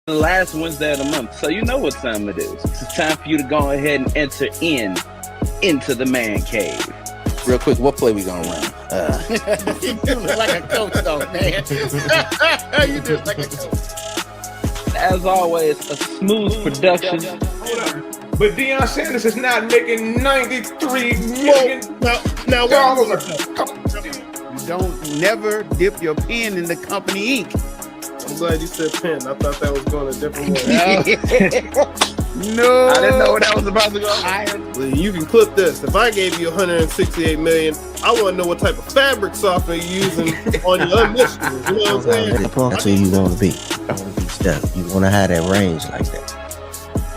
the last Wednesday of the month, so you know what time it is. It's time for you to go ahead and enter into the man cave. Real quick, what play we gonna run? You do look like a coach, though, man. You do look like a coach. As always, a Smoooth Productions. But Deion Sanders is not making $93 million. Now, You don't never dip your pen in the company ink. I'm glad you said pen. I thought that was going a different way. No, I didn't know where that was about to go. Well, you can clip this. If I gave you $168 million, I want to know what type of fabric software you're using on your initiatives. You know what I'm saying? That's who you want to be. You want to be Steph. You want to have that range like that.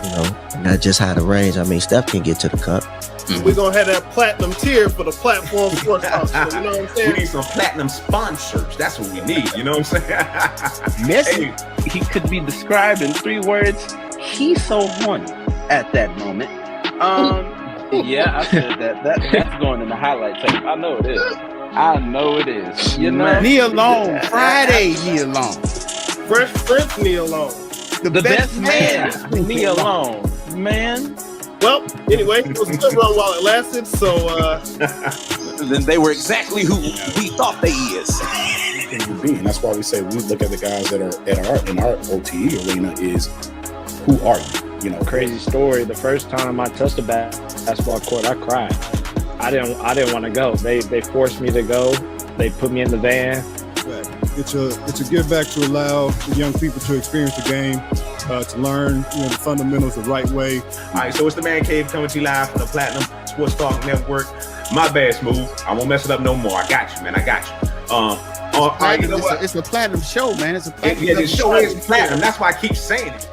You know, and not just have the range. I mean, Steph can get to the cup. We're going to have that platinum tier for the platform sports talk show. You know what I'm saying? We need some platinum sponsors. That's what we need. You know what I'm saying? Messi. He could be described in 3 words. He's so horny at that moment. Yeah, I said that. That's going in the highlight tape. I know it is. You know, Knee alone. Friday, knee alone. Fresh Prince knee alone. the best man. Me alone, man. Well, anyway, it was a good run while it lasted. So, Then they were exactly who we thought they is. And that's why we say we look at the guys that are in our OTE arena is who are you? You know, Crazy story. The first time I touched a basketball court, I cried. I didn't want to go. They forced me to go. They put me in the van. It's a give back to allow the young people to experience the game, to learn the fundamentals the right way. All right, so it's the Man Cave coming to you live from the Platinum Sports Talk Network. My bad, Smooth. I won't mess it up no more. I got you, man. I got you. All right, you know what? It's a platinum show, man. It's a platinum. Yeah, the show is platinum. That's why I keep saying it.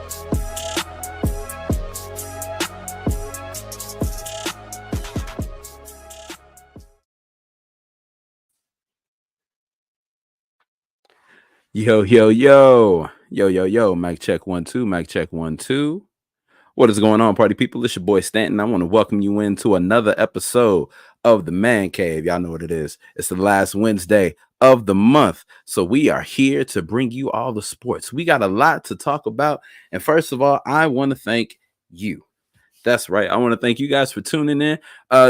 Yo. Mic check 1 2. Mic check 1 2. What is going on, party people? It's your boy Stanton. I want to welcome you into another episode of the Man Cave. Y'all know what it is. It's the last Wednesday of the month. So we are here to bring you all the sports. We got a lot to talk about. And first of all, I want to thank you. That's right. I want to thank you guys for tuning in.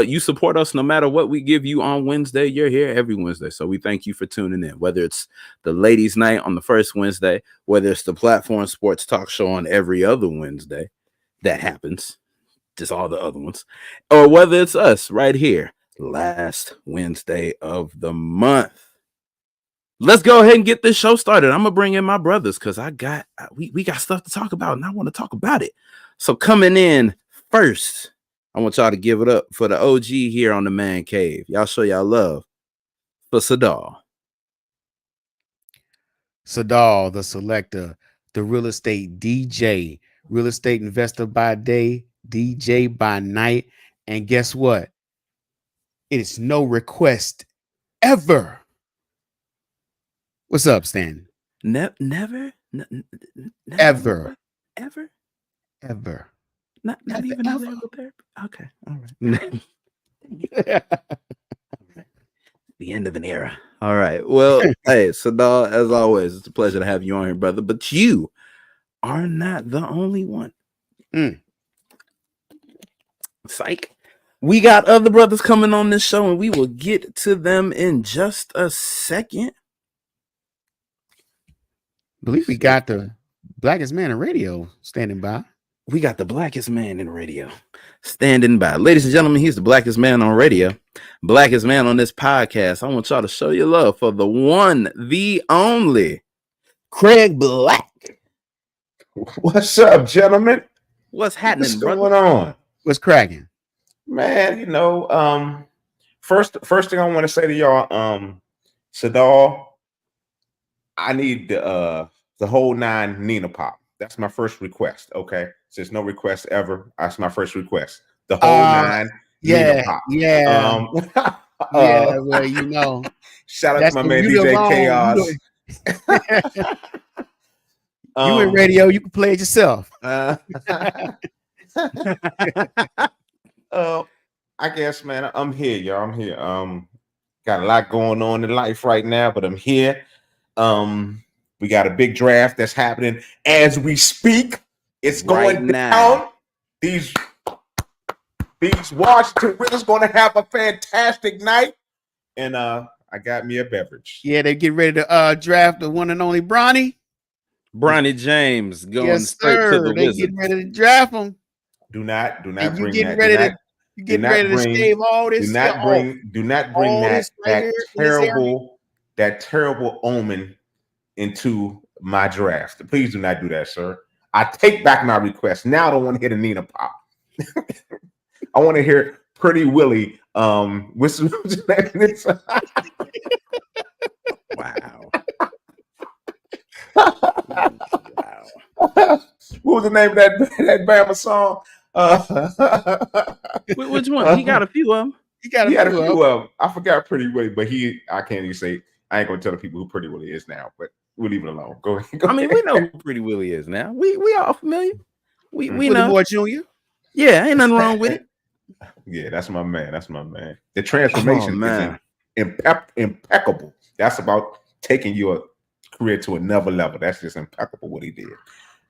You support us no matter what we give you on Wednesday. You're here every Wednesday. So we thank you for tuning in, whether it's the ladies' night on the first Wednesday, whether it's the platform sports talk show on every other Wednesday. That happens. Just all the other ones. Or whether it's us right here, last Wednesday of the month. Let's go ahead and get this show started. I'm going to bring in my brothers because we got stuff to talk about and I want to talk about it. So coming in first, I want y'all to give it up for the OG here on the Man Cave. Y'all show y'all love for Sadal. Sadal, the selector, the real estate DJ, real estate investor by day, DJ by night. And guess what? It is no request ever. What's up, Stan? Never? Ever. Not even ever. therapy. Okay, all right. The end of an era. All right. Well, hey, Sadal, as always, it's a pleasure to have you on here, brother. But you are not the only one. Psych. We got other brothers coming on this show, and we will get to them in just a second. I believe we got the blackest man in radio standing by. We got the blackest man in radio standing by. Ladies and gentlemen, he's the blackest man on radio, blackest man on this podcast. I want y'all to show your love for the one, the only, Craig Black. What's up, gentlemen? What's happening, What's brother? going on? What's cracking? Man, first thing I want to say to y'all, Sadal, I need the whole 9 Nina Pop. That's my first request, okay? There's no request ever. That's my first request. The whole 9 Nina Pop. Yeah. Well, shout out to my man DJ Chaos. You in radio, you can play it yourself. I guess, man, I'm here, y'all. I'm here. Got a lot going on in life right now, but I'm here. We got a big draft that's happening as we speak. It's going Right now. down. These Washington Wizards going to have a fantastic night. And I got me a beverage. Yeah, they get ready to draft the one and only Bronny. Bronny James going Yes, straight to sir. the They Wizards. getting ready to draft him. Do not And you bring getting that. ready to you getting ready to shave all this. Do not bring all that, this right here in this area. that terrible omen into my draft. Please do not do that, sir. I take back my request. Now I don't want to hear the Nina pop. I want to hear Pretty Willie. What's his name? Wow. What was the name of that Bama song? Which one? He got a few of them. He had a few of them. I forgot Pretty Willie, but I can't even say. I ain't gonna tell the people who Pretty Willie is now, but we'll leave it alone. Go ahead. I mean, we know who Pretty Willie is now. We all familiar. We know. Moore Jr. Yeah, ain't nothing wrong with it. Yeah, that's my man. That's my man. The transformation is impeccable. That's about taking your career to another level. That's just impeccable what he did.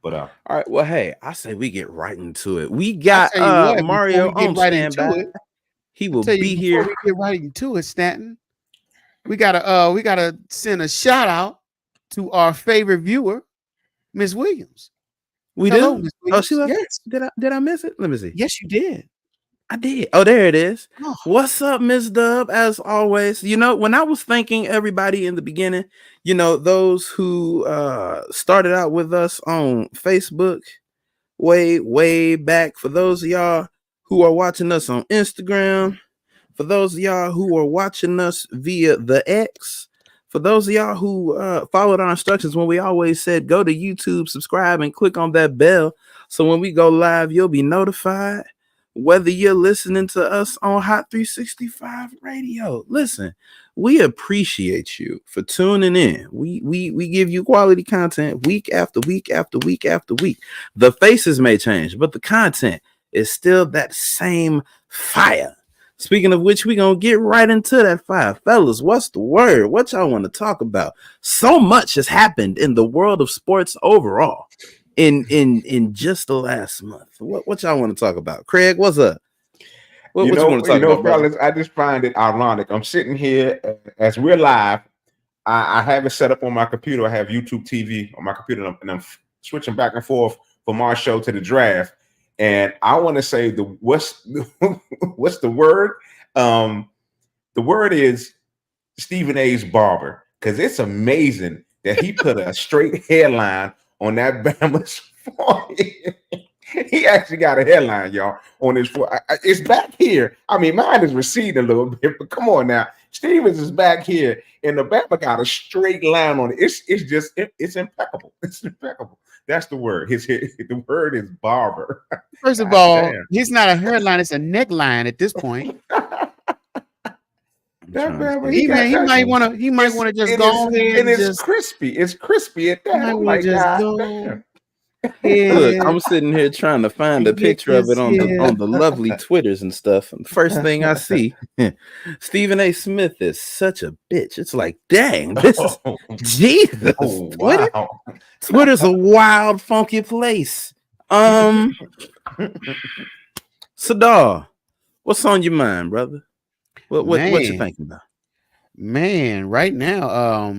But all right. Well, hey, I say we get right into it. We got Mario on standby. He will be here. Before we get right into it, Stanton, we gotta send a shout out to our favorite viewer, Miss Williams. We Hello, do. Ms. Oh, Williams. she left. Yes. Did I miss it? Let me see. Yes, you did. I did. Oh, there it is. Oh. What's up, Miss Dub? As always, when I was thanking everybody in the beginning, those who started out with us on Facebook way back, for those of y'all who are watching us on Instagram, for those of y'all who are watching us via the X, for those of y'all who followed our instructions when we always said go to YouTube, subscribe, and click on that bell, so when we go live, you'll be notified. Whether you're listening to us on Hot 365 Radio, listen, we appreciate you for tuning in. We give you quality content week after week after week after week. The faces may change, but the content is still that same fire. Speaking of which, we're going to get right into that fire. Fellas, what's the word? What y'all want to talk about? So much has happened in the world of sports overall. In just the last month. What y'all want to talk about? Craig, what's up? What you want to talk about, fellas? I just find it ironic. I'm sitting here as we're live. I have it set up on my computer. I have YouTube TV on my computer, and I'm switching back and forth from our show to the draft. And I want to say what's the word? The word is Stephen A's barber, because it's amazing that he put a straight hairline on that Bama's forehead. He actually got a headline, y'all, on his forehead. It's back here. I mean, mine is receding a little bit, but come on now. Stevens is back here, and the Bama got a straight line on it. It's impeccable. It's impeccable. That's the word. The word is barber. First of all, it's not a hairline; it's a neckline at this point. He might want to just go ahead and it's crispy. It's crispy at that. I'm like, Look, I'm sitting here trying to find a picture of it on the lovely Twitters and stuff. And the first thing I see, Stephen A. Smith is such a bitch. It's like, dang, this is Jesus. Wow. Twitter's a wild, funky place. Sadar, what's on your mind, brother? What you thinking about? Man, right now,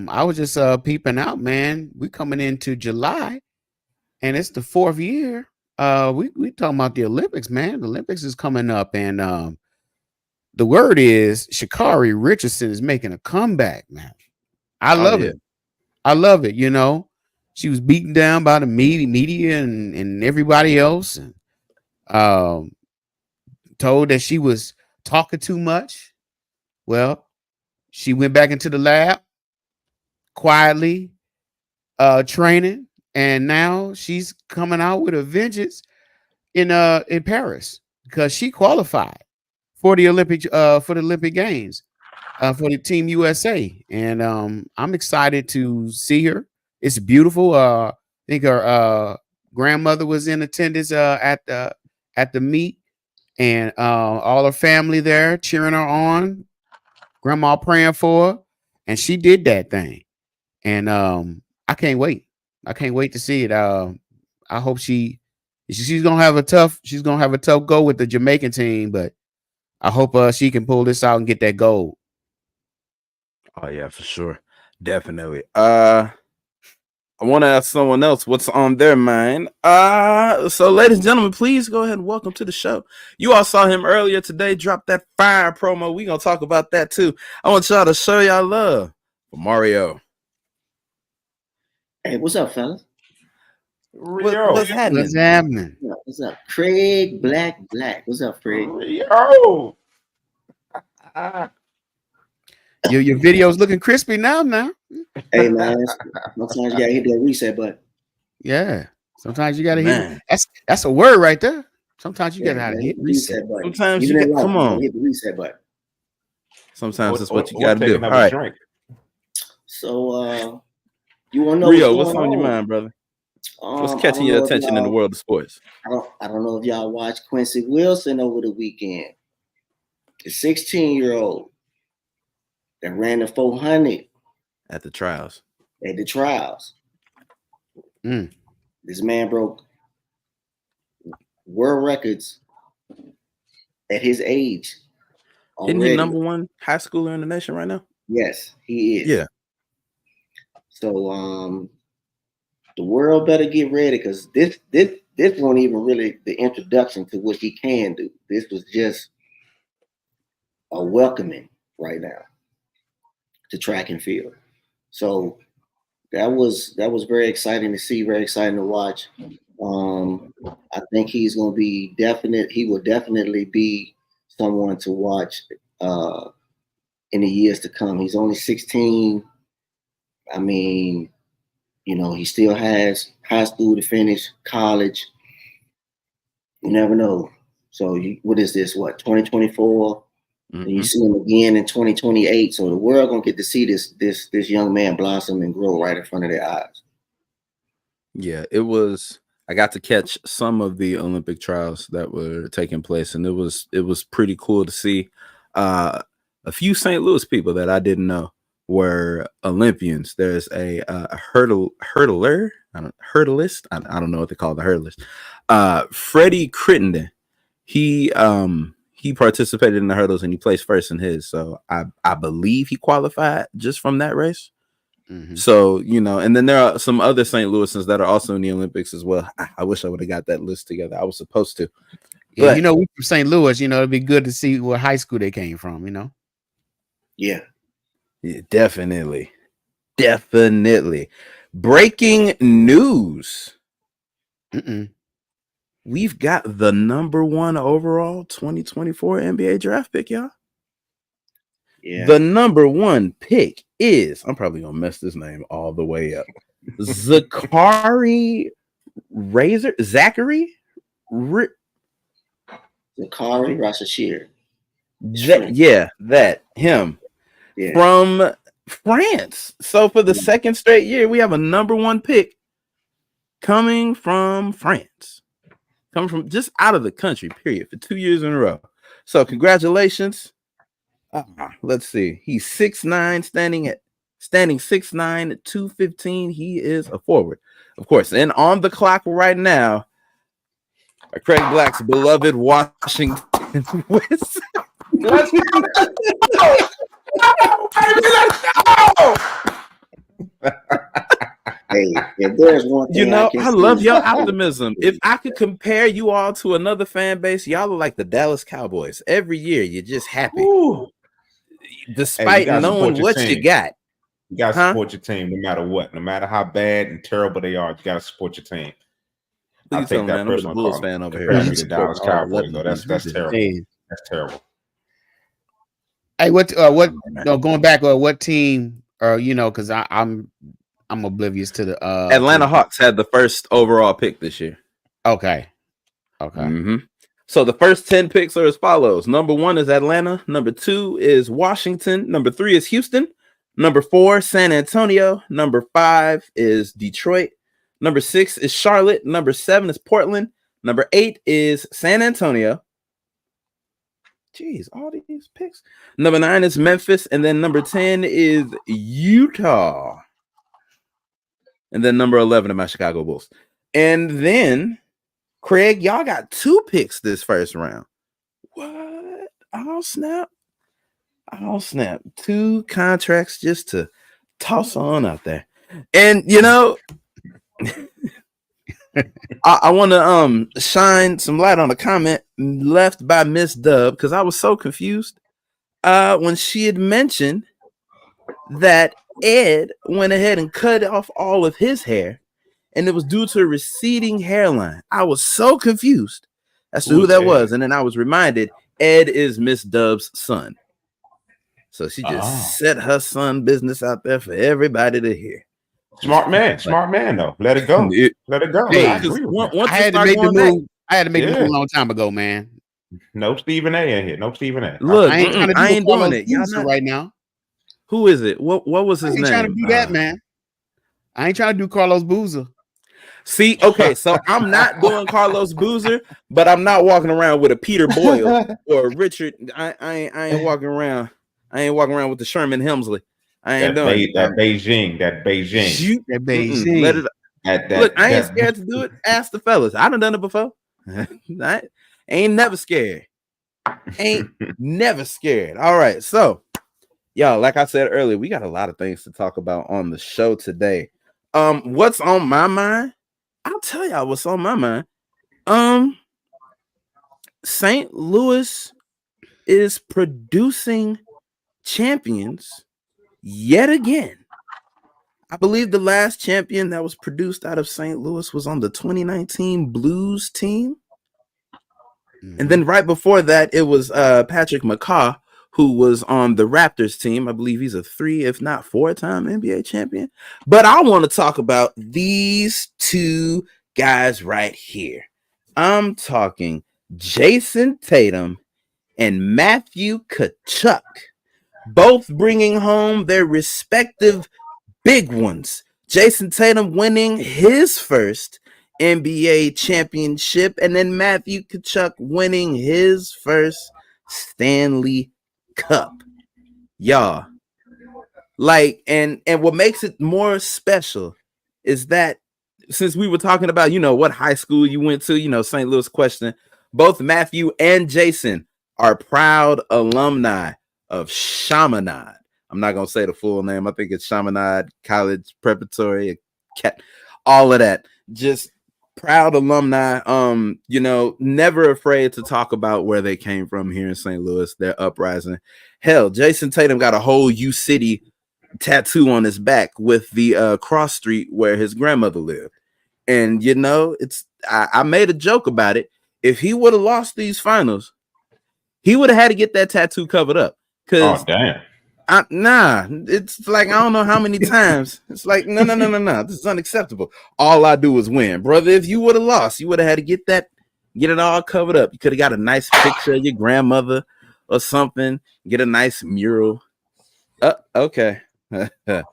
I was just peeping out, man. We coming into July, and it's the 4th year. We talking about the Olympics, man. The Olympics is coming up, and the word is Sha'Carri Richardson is making a comeback, man. I love it. I love it. She was beaten down by the media and everybody else, and told that she was talking too much. Well, she went back into the lab quietly, training, and now she's coming out with a vengeance in Paris, because she qualified for the Olympic Games for the Team USA, and I'm excited to see her. It's beautiful. I think her grandmother was in attendance at the meet, and all her family there cheering her on. Grandma praying for her, and she did that thing. And I can't wait. I can't wait to see it. I hope she's gonna have a tough go with the Jamaican team, but I hope she can pull this out and get that gold. Oh yeah, for sure. Definitely. I want to ask someone else what's on their mind. So ladies and gentlemen, please go ahead and welcome to the show. You all saw him earlier today, drop that fire promo. We gonna talk about that too. I want y'all to show y'all love for Mario. Hey, what's up, fellas? Rio. What's happening? What's happening? What's up? Craig Black. What's up, Craig? Rio. Your video's looking crispy now. Hey man, sometimes you gotta hit that reset button. Yeah. Sometimes you gotta Man. hit. That's a word right there. Sometimes you gotta man, hit the reset. button. Sometimes Even you in got, life, come you gotta on. hit the reset button. Sometimes that's what you Or gotta take do. All another right, drink. So you wanna know Rio, what's what's going on your on? mind, brother? What's I catching don't your know if attention in the y'all- world of sports? I don't know if y'all watched Quincy Wilson over the weekend. The 16-year-old that ran the 400 At the trials. at the trials. Mm. This man broke world records at his age. Isn't he Already. number one high schooler in the nation right now? Yes, he is. Yeah. So the world better get ready because this wasn't even really the introduction to what he can do. This was just a welcoming right now to track and field. So that was very exciting to see, very exciting to watch. I think he's going to be definite. He will definitely be someone to watch in the years to come. He's only 16. I mean, he still has high school to finish, college. You never know. So what is this? What 2024? And you see him again in 2028. So the world gonna get to see this young man blossom and grow right in front of their eyes. Yeah, it was. I got to catch some of the Olympic trials that were taking place, and it was pretty cool to see. A few St. Louis people that I didn't know were Olympians. There's a hurdler, hurdlist. I don't know what they call the hurdlist. Freddie Crittenden. He participated in the hurdles and he placed first in his. So I believe he qualified just from that race. Mm-hmm. So, and then there are some other St. Louisans that are also in the Olympics as well. I wish I would have got that list together. I was supposed to. Yeah, we from St. Louis, it'd be good to see what high school they came from, Yeah, definitely. Breaking news. We've got the number 1 overall 2024 NBA draft pick, y'all. Yeah. The number 1 pick is, I'm probably gonna mess this name all the way up. Zachary Rashashir. Him. Yeah. From France. So for the second straight year, we have a number 1 pick coming from France. Coming from just out of the country, period, for 2 years in a row. So congratulations. Let's see. He's 6'9", standing 6'9", 215. He is a forward, of course. And on the clock right now, Craig Black's beloved Washington Wizards. Let's go! Hey, if there's one thing I love your optimism. If I could compare you all to another fan base, y'all are like the Dallas Cowboys. Every year, you're just happy. Ooh. Despite knowing what you got. You got to support your team no matter what. No matter how bad and terrible they are, you got to support your team. I take that personal Bulls fan over here. The Dallas Cowboys, though. That's terrible. Hey. That's terrible. Hey, what going back, what team, because I'm oblivious to the Atlanta Hawks had the first overall pick this year. Okay. So the first 10 picks are as follows. Number 1 is Atlanta. Number 2 is Washington. Number 3 is Houston. Number 4, San Antonio. Number 5 is Detroit. Number 6 is Charlotte. Number 7 is Portland. Number 8 is San Antonio. Jeez, all these picks. Number 9 is Memphis. And then number 10 is Utah. and then number 11 of my Chicago Bulls. And then, Craig, y'all got 2 picks this first round. What? I'll snap. 2 contracts just to toss on out there. And, you know, I want to shine some light on a comment left by Miss Dub, because I was so confused when she had mentioned that Ed went ahead and cut off all of his hair, and it was due to a receding hairline. I was so confused as to who that was, and then I was reminded Ed is Miss Dub's son. So she just set her son business out there for everybody to hear. Smart man though. Let it go. Let it go. Hey, I agree with you. I had to make the move. I had to make the move a long time ago, man. No Stephen A in here. No Stephen A. Look, I ain't trying to do I ain't doing it. Y'all not right now. Who is it? What was his name? I ain't trying to do that, man. I ain't trying to do Carlos Boozer. See, okay, so I'm not doing Carlos Boozer, but I'm not walking around with a Peter Boyle or Richard. I ain't walking around. I ain't walking around with the Sherman Hemsley. I ain't doing it. That Beijing. That Beijing. Let it. Look, I ain't scared to do it. Ask the fellas. I done it before. I ain't never scared. Ain't never scared. All right, so y'all, like I said earlier, we got a lot of things to talk about on the show today. What's on my mind? I'll tell y'all what's on my mind. St. Louis is producing champions yet again. I believe the last champion that was produced out of St. Louis was on the 2019 Blues team. And then right before that, it was Patrick McCaw, who was on the Raptors team. I believe he's a 3, if not 4-time NBA champion. But I want to talk about these 2 guys right here. I'm talking Jason Tatum and Matthew Tkachuk, both bringing home their respective big ones. Jason Tatum winning his first NBA championship, and then Matthew Tkachuk winning his first Stanley Cup. Y'all, like, and what makes it more special is that since we were talking about, what high school you went to, St. Louis question, both Matthew and Jason are proud alumni of Chaminade. I'm not going to say the full name. I think it's Chaminade College Preparatory, all of that. Just proud alumni, never afraid to talk about where they came from here in St. Louis, their uprising. Hell, Jason Tatum got a whole U City tattoo on his back with the cross street where his grandmother lived. And, I made a joke about it. If he would have lost these finals, he would have had to get that tattoo covered up. Oh, damn. It's like, I don't know how many times. It's like, no. This is unacceptable. All I do is win. Brother, if you would have lost, you would have had to get it all covered up. You could have got a nice picture of your grandmother or something. Get a nice mural. Okay. Craig.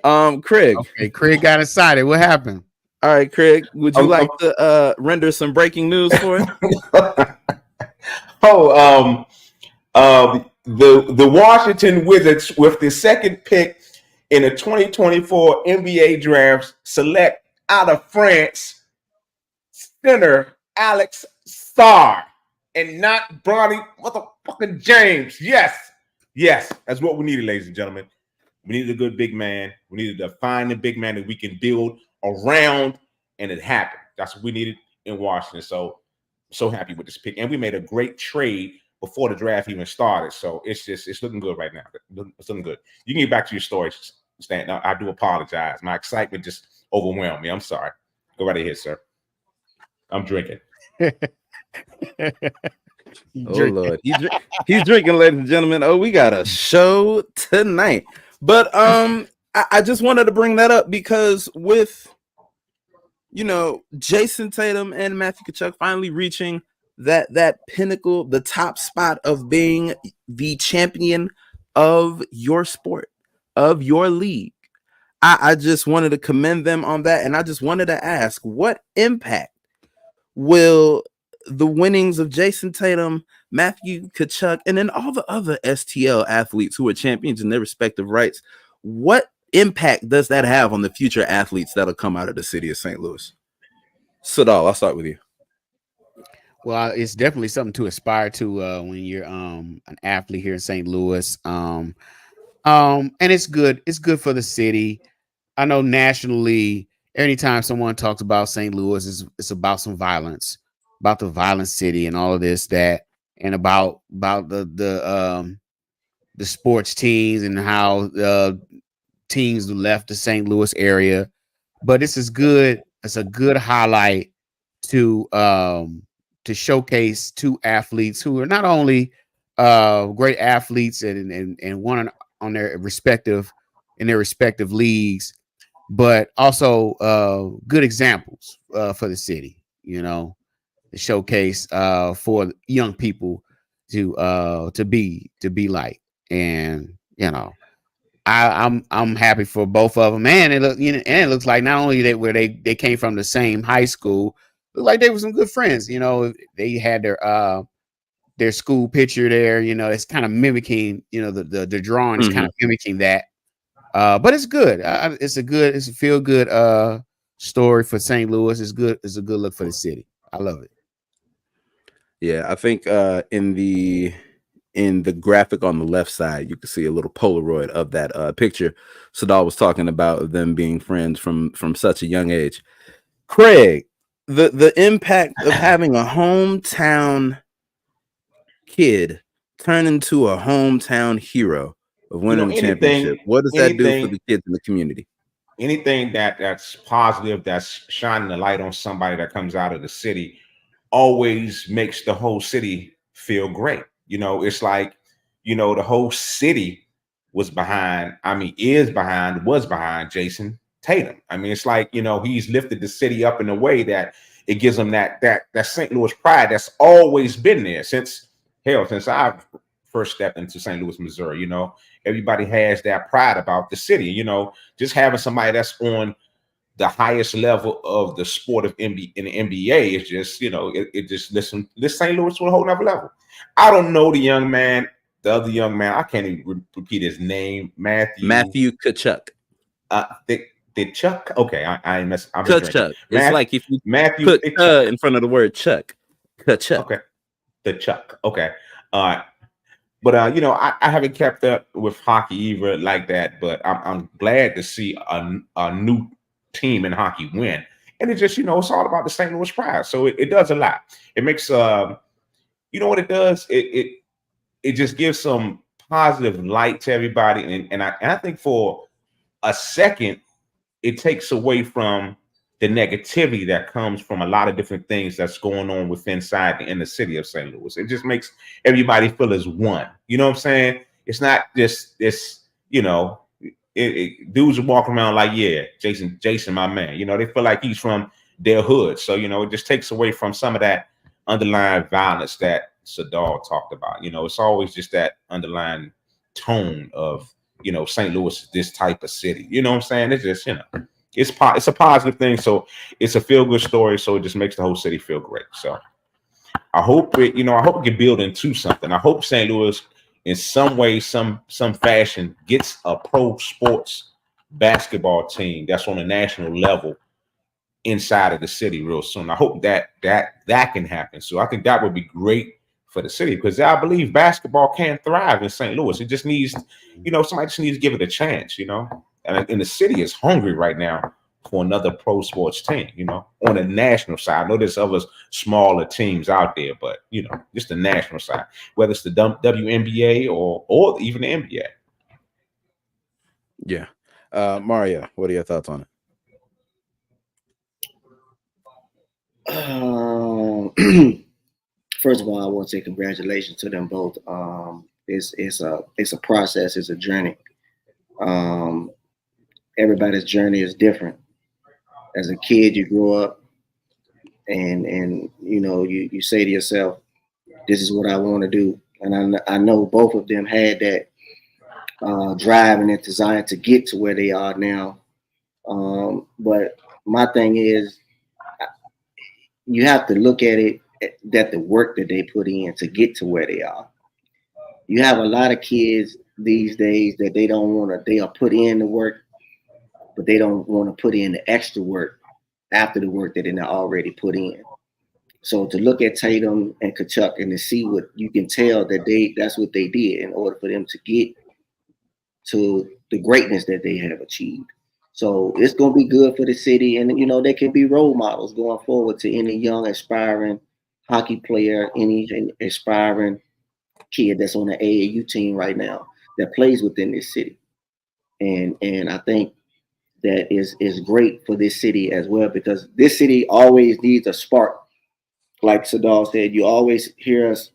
Okay, Craig got excited. What happened? All right, Craig, would you like to render some breaking news for it? The Washington Wizards, with the second pick in the 2024 NBA draft, select out of France center Alex Sarr and not Bronny motherfucking James. Yes, that's what we needed, ladies and gentlemen. We needed a good big man. We needed to find a big man that we can build around, and it happened. That's what we needed in Washington. So happy with this pick, and we made a great trade before the draft even started. So it's looking good right now. It's looking good. You can get back to your story, Stan. I do apologize. My excitement just overwhelmed me. I'm sorry. Go right ahead, sir. I'm drinking. Lord, he's drinking, ladies and gentlemen. Oh, we got a show tonight. But I just wanted to bring that up because with Jason Tatum and Matthew Tkachuk finally reaching that pinnacle, the top spot of being the champion of your sport, of your league. I just wanted to commend them on that, and I just wanted to ask, what impact will the winnings of Jason Tatum, Matthew Tkachuk, and then all the other STL athletes who are champions in their respective rights, what impact does that have on the future athletes that'll come out of the city of St. Louis? Sadal, I'll start with you. Well, it's definitely something to aspire to when you're an athlete here in St. Louis. And it's good. It's good for the city. I know nationally, anytime someone talks about St. Louis, it's about some violence, about the violent city and all of this, that, and about the sports teams and how teams left the St. Louis area. But this is good. It's a good highlight to showcase two athletes who are not only great athletes and one on their respective leagues, but also good examples for the city. You know, to showcase for young people to be like, and you know, I'm happy for both of them, and it looks like not only they came from the same high school, look like they were some good friends. You know, they had their school picture there. You know, it's kind of mimicking. You know, the drawing is kind of mimicking that. But it's good. It's a feel good story for St. Louis. It's good. It's a good look for the city. I love it. Yeah, I think in the graphic on the left side, you can see a little Polaroid of that picture. Sadal was talking about them being friends from such a young age. Craig, the impact of having a hometown kid turn into a hometown hero of winning the championship. What does that do for the kids in the community? Anything that's positive, that's shining a light on somebody that comes out of the city, always makes the whole city feel great. You know, it's like, you know, the whole city was behind Jason Tatum. I mean, it's like, you know, he's lifted the city up in a way that it gives him that St. Louis pride that's always been there since I've first stepped into St. Louis, Missouri. You know, everybody has that pride about the city. You know, just having somebody that's on the highest level of the sport of in the NBA is just, you know, it just lifts St. Louis to a whole nother level. I don't know the other young man. I can't even repeat his name. Matthew Tkachuk. Did Chuck? Okay, I mess. I'm Tkachuk. It's like if you put in front of the word Chuck. Tkachuk. Okay, the Chuck. Okay, but you know, I haven't kept up with hockey either like that. But I'm glad to see a new team in hockey win, and it just, you know, it's all about the St. Louis pride. So it does a lot. It makes you know what it does. It just gives some positive light to everybody, and I think for a second, it takes away from the negativity that comes from a lot of different things that's going on inside in the city of St. Louis. It just makes everybody feel as one. You know what I'm saying? It's not just this, you know, dudes are walking around like, yeah, Jason, my man. You know, they feel like he's from their hood. So, you know, it just takes away from some of that underlying violence that Sadal talked about. You know, it's always just that underlying tone of, you know, St. Louis is this type of city. You know what I'm saying? It's just, you know, it's a positive thing. So it's a feel good story. So it just makes the whole city feel great. So I hope it can build into something. I hope St. Louis in some way, some fashion gets a pro sports basketball team that's on a national level inside of the city real soon. I hope that can happen. So I think that would be great for the city, because I believe basketball can thrive in St. Louis. It just needs, you know, somebody just needs to give it a chance, you know. And the city is hungry right now for another pro sports team, you know, on the national side. I know there's other smaller teams out there, but, you know, just the national side, whether it's the WNBA or even the NBA. Yeah. Mario, what are your thoughts on it? First of all, I want to say congratulations to them both. It's a process. It's a journey. Everybody's journey is different. As a kid, you grow up, and you know, you say to yourself, "This is what I want to do." And I know both of them had that drive and that desire to get to where they are now. But my thing is, you have to look at it that the work that they put in to get to where they are. You have a lot of kids these days that they don't want to. They are put in the work, but they don't want to put in the extra work after the work that they already put in. So to look at Tatum and Kachuk and to see what you can tell that that's what they did in order for them to get to the greatness that they have achieved. So it's going to be good for the city, and they can be role models going forward to any young aspiring hockey player, any aspiring kid that's on the AAU team right now that plays within this city. And I think that is great for this city as well, because this city always needs a spark. Like Sadal said, you always hear us,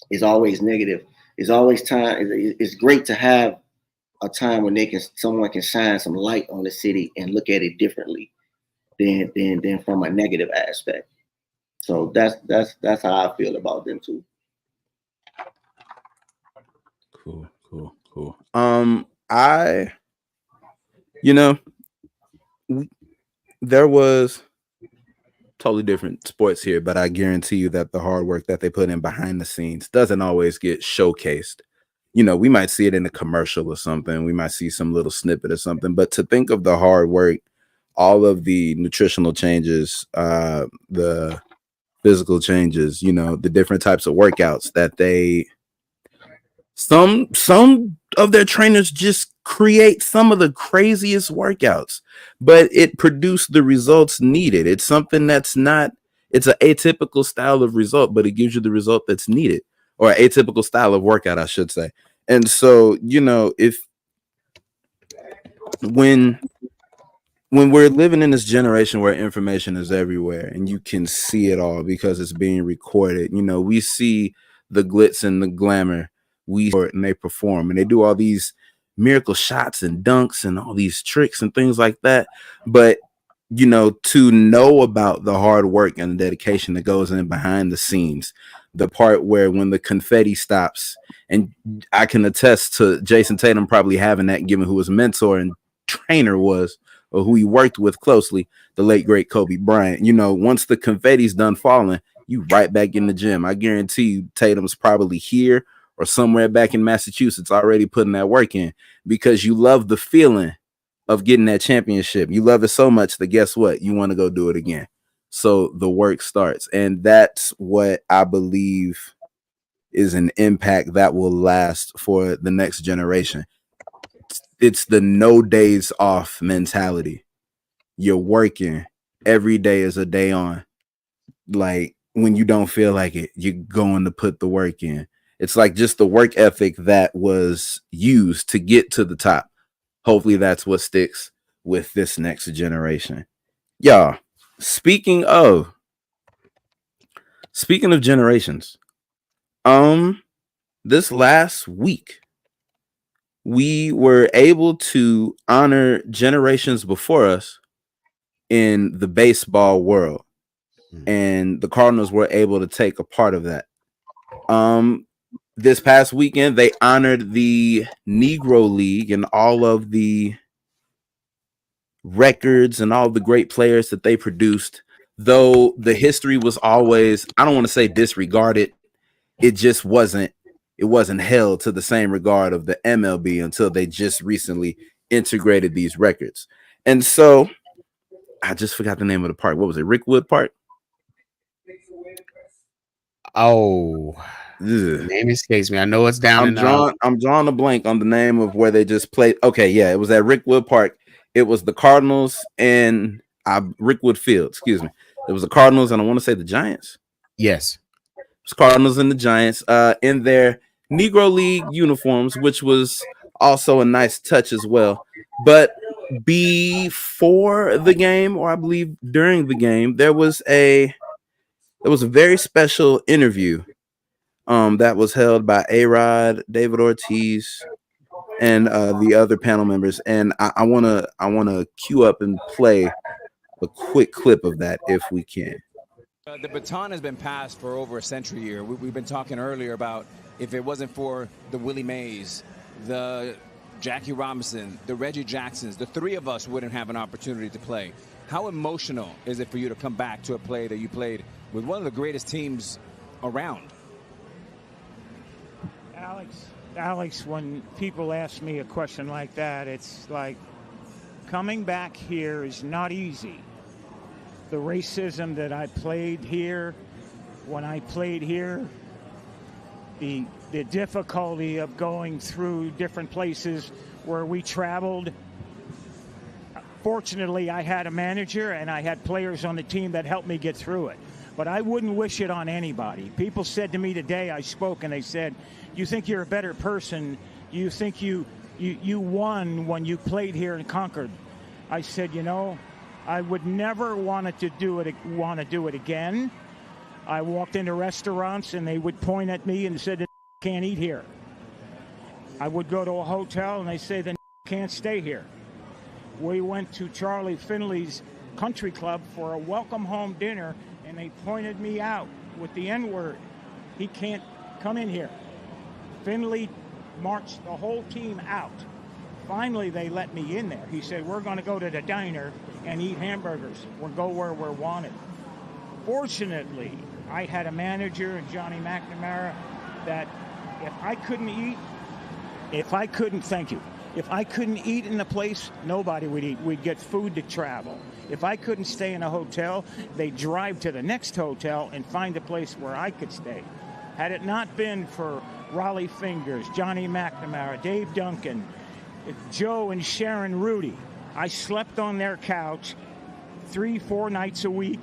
it's always negative. It's always time. It's great to have a time when someone can shine some light on the city and look at it differently than from a negative aspect. So that's how I feel about them too. Cool. There was totally different sports here, but I guarantee you that the hard work that they put in behind the scenes doesn't always get showcased. We might see it in a commercial or something. We might see some little snippet or something, but to think of the hard work, all of the nutritional changes, the physical changes, the different types of workouts that some of their trainers just create some of the craziest workouts, but it produced the results needed. It's something it's an atypical style of result, but it gives you the result that's needed, or atypical style of workout, I should say. And so, if when we're living in this generation where information is everywhere and you can see it all because it's being recorded, we see the glitz and the glamour, and they perform and they do all these miracle shots and dunks and all these tricks and things like that. But, to know about the hard work and the dedication that goes in behind the scenes, the part where when the confetti stops, and I can attest to Jason Tatum probably having that, given who his mentor and trainer was, or who he worked with closely, the late great Kobe Bryant. Once the confetti's done falling, you right back in the gym. I guarantee you Tatum's probably here or somewhere back in Massachusetts already putting that work in, because you love the feeling of getting that championship. You love it so much that guess what? You want to go do it again. So the work starts. And that's what I believe is an impact that will last for the next generation. It's the no days off mentality. You're working. Every day is a day on. Like when you don't feel like it, you're going to put the work in. It's like just the work ethic that was used to get to the top. Hopefully that's what sticks with this next generation. Y'all, speaking of generations, this last week, we were able to honor generations before us in the baseball world, and the Cardinals were able to take a part of that. This past weekend, they honored the Negro League and all of the records and all the great players that they produced, though the history was always, I don't want to say disregarded, it just wasn't held to the same regard of the MLB until they just recently integrated these records. And so I just forgot the name of the park. What was it? Rickwood Park? Oh, the name escapes me. I know it's down I'm drawing a blank on the name of where they just played. Okay, yeah, it was at Rickwood Park. It was the Cardinals and Rickwood Field, excuse me. It was the Cardinals and I want to say the Giants. Yes. It was Cardinals and the Giants in their Negro League uniforms, which was also a nice touch as well. But before the game, or I believe during the game, there was a very special interview that was held by A-Rod, David Ortiz, and the other panel members. And I wanna cue up and play a quick clip of that if we can. The baton has been passed for over a century here. We've been talking earlier about if it wasn't for the Willie Mays, the Jackie Robinson, the Reggie Jacksons, the three of us wouldn't have an opportunity to play. How emotional is it for you to come back to a play that you played with one of the greatest teams around? Alex, when people ask me a question like that, it's like coming back here is not easy. The racism that I played here, when I played here, the difficulty of going through different places where we traveled. Fortunately, I had a manager and I had players on the team that helped me get through it. But I wouldn't wish it on anybody. People said to me today, I spoke, and they said, you think you're a better person? You think you won when you played here in Concord? I said, you know, I would never want to do it again. I walked into restaurants and they would point at me and said, can't eat here. I would go to a hotel and they say, then can't stay here. We went to Charlie Finley's country club for a welcome home dinner and they pointed me out with the N-word. He can't come in here. Finley marched the whole team out. Finally, they let me in there. He said, we're going to go to the diner and eat hamburgers. We'll go where we're wanted. Fortunately, I had a manager, Johnny McNamara, that if I couldn't eat in the place, nobody would eat. We'd get food to travel. If I couldn't stay in a hotel, they'd drive to the next hotel and find a place where I could stay. Had it not been for Raleigh Fingers, Johnny McNamara, Dave Duncan, Joe and Sharon Rudy, I slept on their couch 3-4 nights a week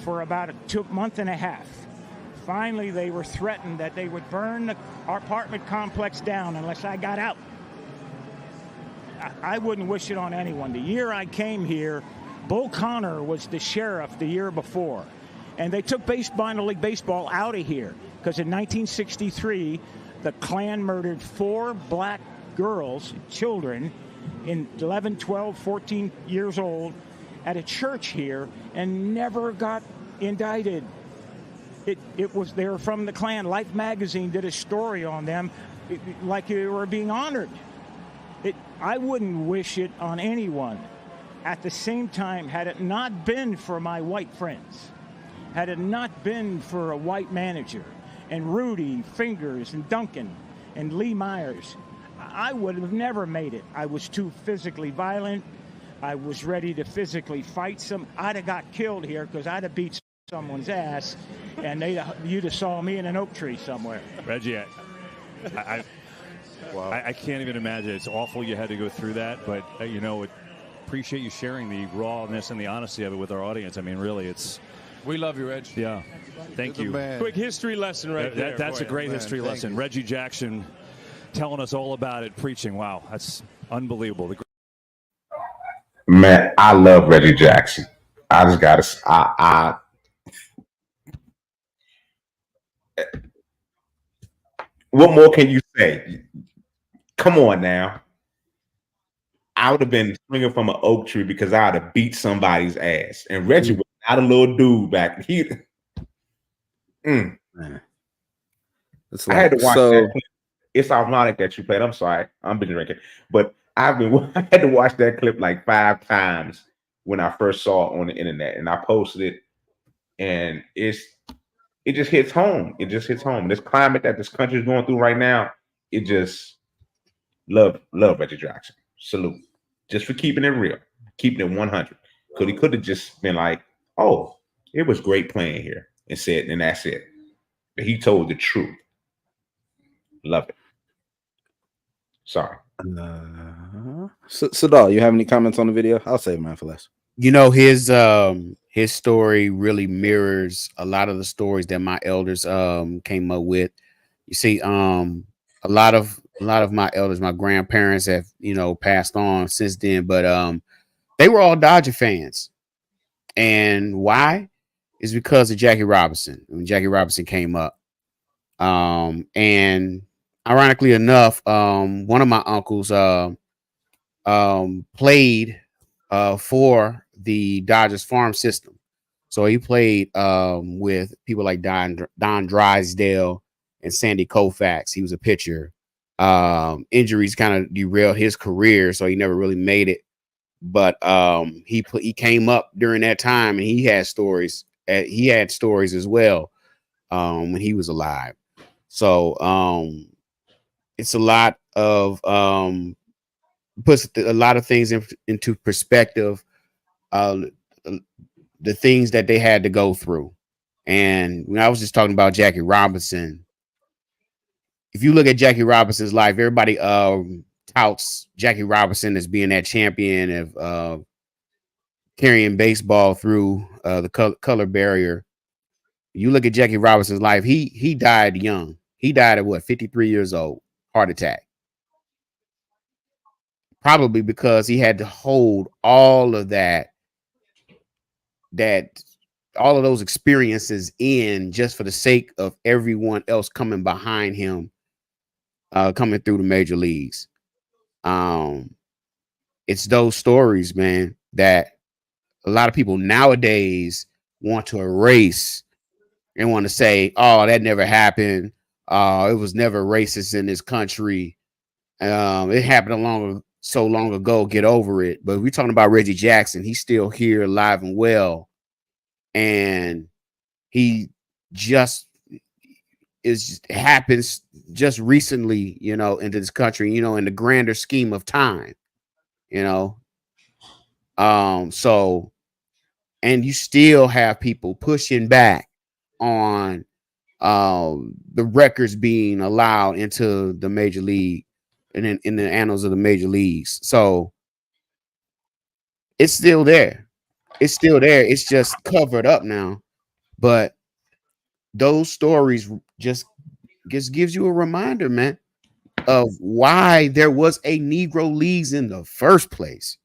for about a month and a half. Finally, they were threatened that they would burn our apartment complex down unless I got out. I wouldn't wish it on anyone. The year I came here, Bull Connor was the sheriff the year before. And they took minor league baseball out of here because in 1963, the Klan murdered 4 black girls, children, in 11, 12, 14 years old at a church here and never got indicted. They were from the Klan. Life magazine did a story on them like they were being honored. I wouldn't wish it on anyone. At the same time, had it not been for my white friends, had it not been for a white manager, and Rudy, Fingers, and Duncan, and Lee Myers, I would have never made it. I was too physically violent. I was ready to physically fight I'd have got killed here because I'd have beat someone's ass, and you'd have saw me in an oak tree somewhere. Reggie, I can't even imagine. It's awful you had to go through that, but appreciate you sharing the rawness and the honesty of it with our audience. I mean, really, we love you, Reg. Yeah, thank you. Quick history lesson there. That's a great history lesson. You. Reggie Jackson telling us all about it, preaching. Wow, that's unbelievable. Man, I love Reggie Jackson. I just gotta. What more can you say? Come on now. I would have been swinging from an oak tree because I would have beat somebody's ass. And Reggie was not a little dude back. Man. I had to watch that clip. It's ironic that you played. I'm sorry. I'm been drinking. But I had to watch that clip like 5 times when I first saw it on the internet. And I posted it. And it just hits home. It just hits home. This climate that this country is going through right now, it just love Reggie Jackson. Salute. Just for keeping it real, keeping it 100. Because he could have just been like, oh, it was great playing here, and said, and that's it. But he told the truth. Love it. Sorry. Sadal, you have any comments on the video? I'll save mine for last. His story really mirrors a lot of the stories that my elders came up with. You see, a lot of my elders, my grandparents have, passed on since then, but they were all Dodger fans. And why? Is because of Jackie Robinson. When Jackie Robinson came up. And ironically enough, one of my uncles played for the Dodgers farm system. So he played with people like Don Drysdale and Sandy Koufax. He was a pitcher. Injuries kind of derailed his career, so he never really made it. But he came up during that time, and he had stories. He had stories as well when he was alive. So it's a lot of puts a lot of things into perspective. The things that they had to go through. And when I was just talking about Jackie Robinson, if you look at Jackie Robinson's life, everybody touts Jackie Robinson as being that champion of carrying baseball through the color barrier. You look at Jackie Robinson's life, he died young. He died at what, 53 years old, heart attack. Probably because he had to hold all of all of those experiences in just for the sake of everyone else coming behind him, coming through the major leagues. It's those stories, man, that a lot of people nowadays want to erase and want to say, oh, that never happened. It was never racist in this country. It happened so long ago. Get over it. But we're talking about Reggie Jackson. He's still here, alive and well. And he just happens just recently, into this country, in the grander scheme of time, so, and you still have people pushing back on the records being allowed into the major league and in the annals of the major leagues. So it's still there. It's just covered up now. But those stories just gives you a reminder, man, of why there was a Negro Leagues in the first place.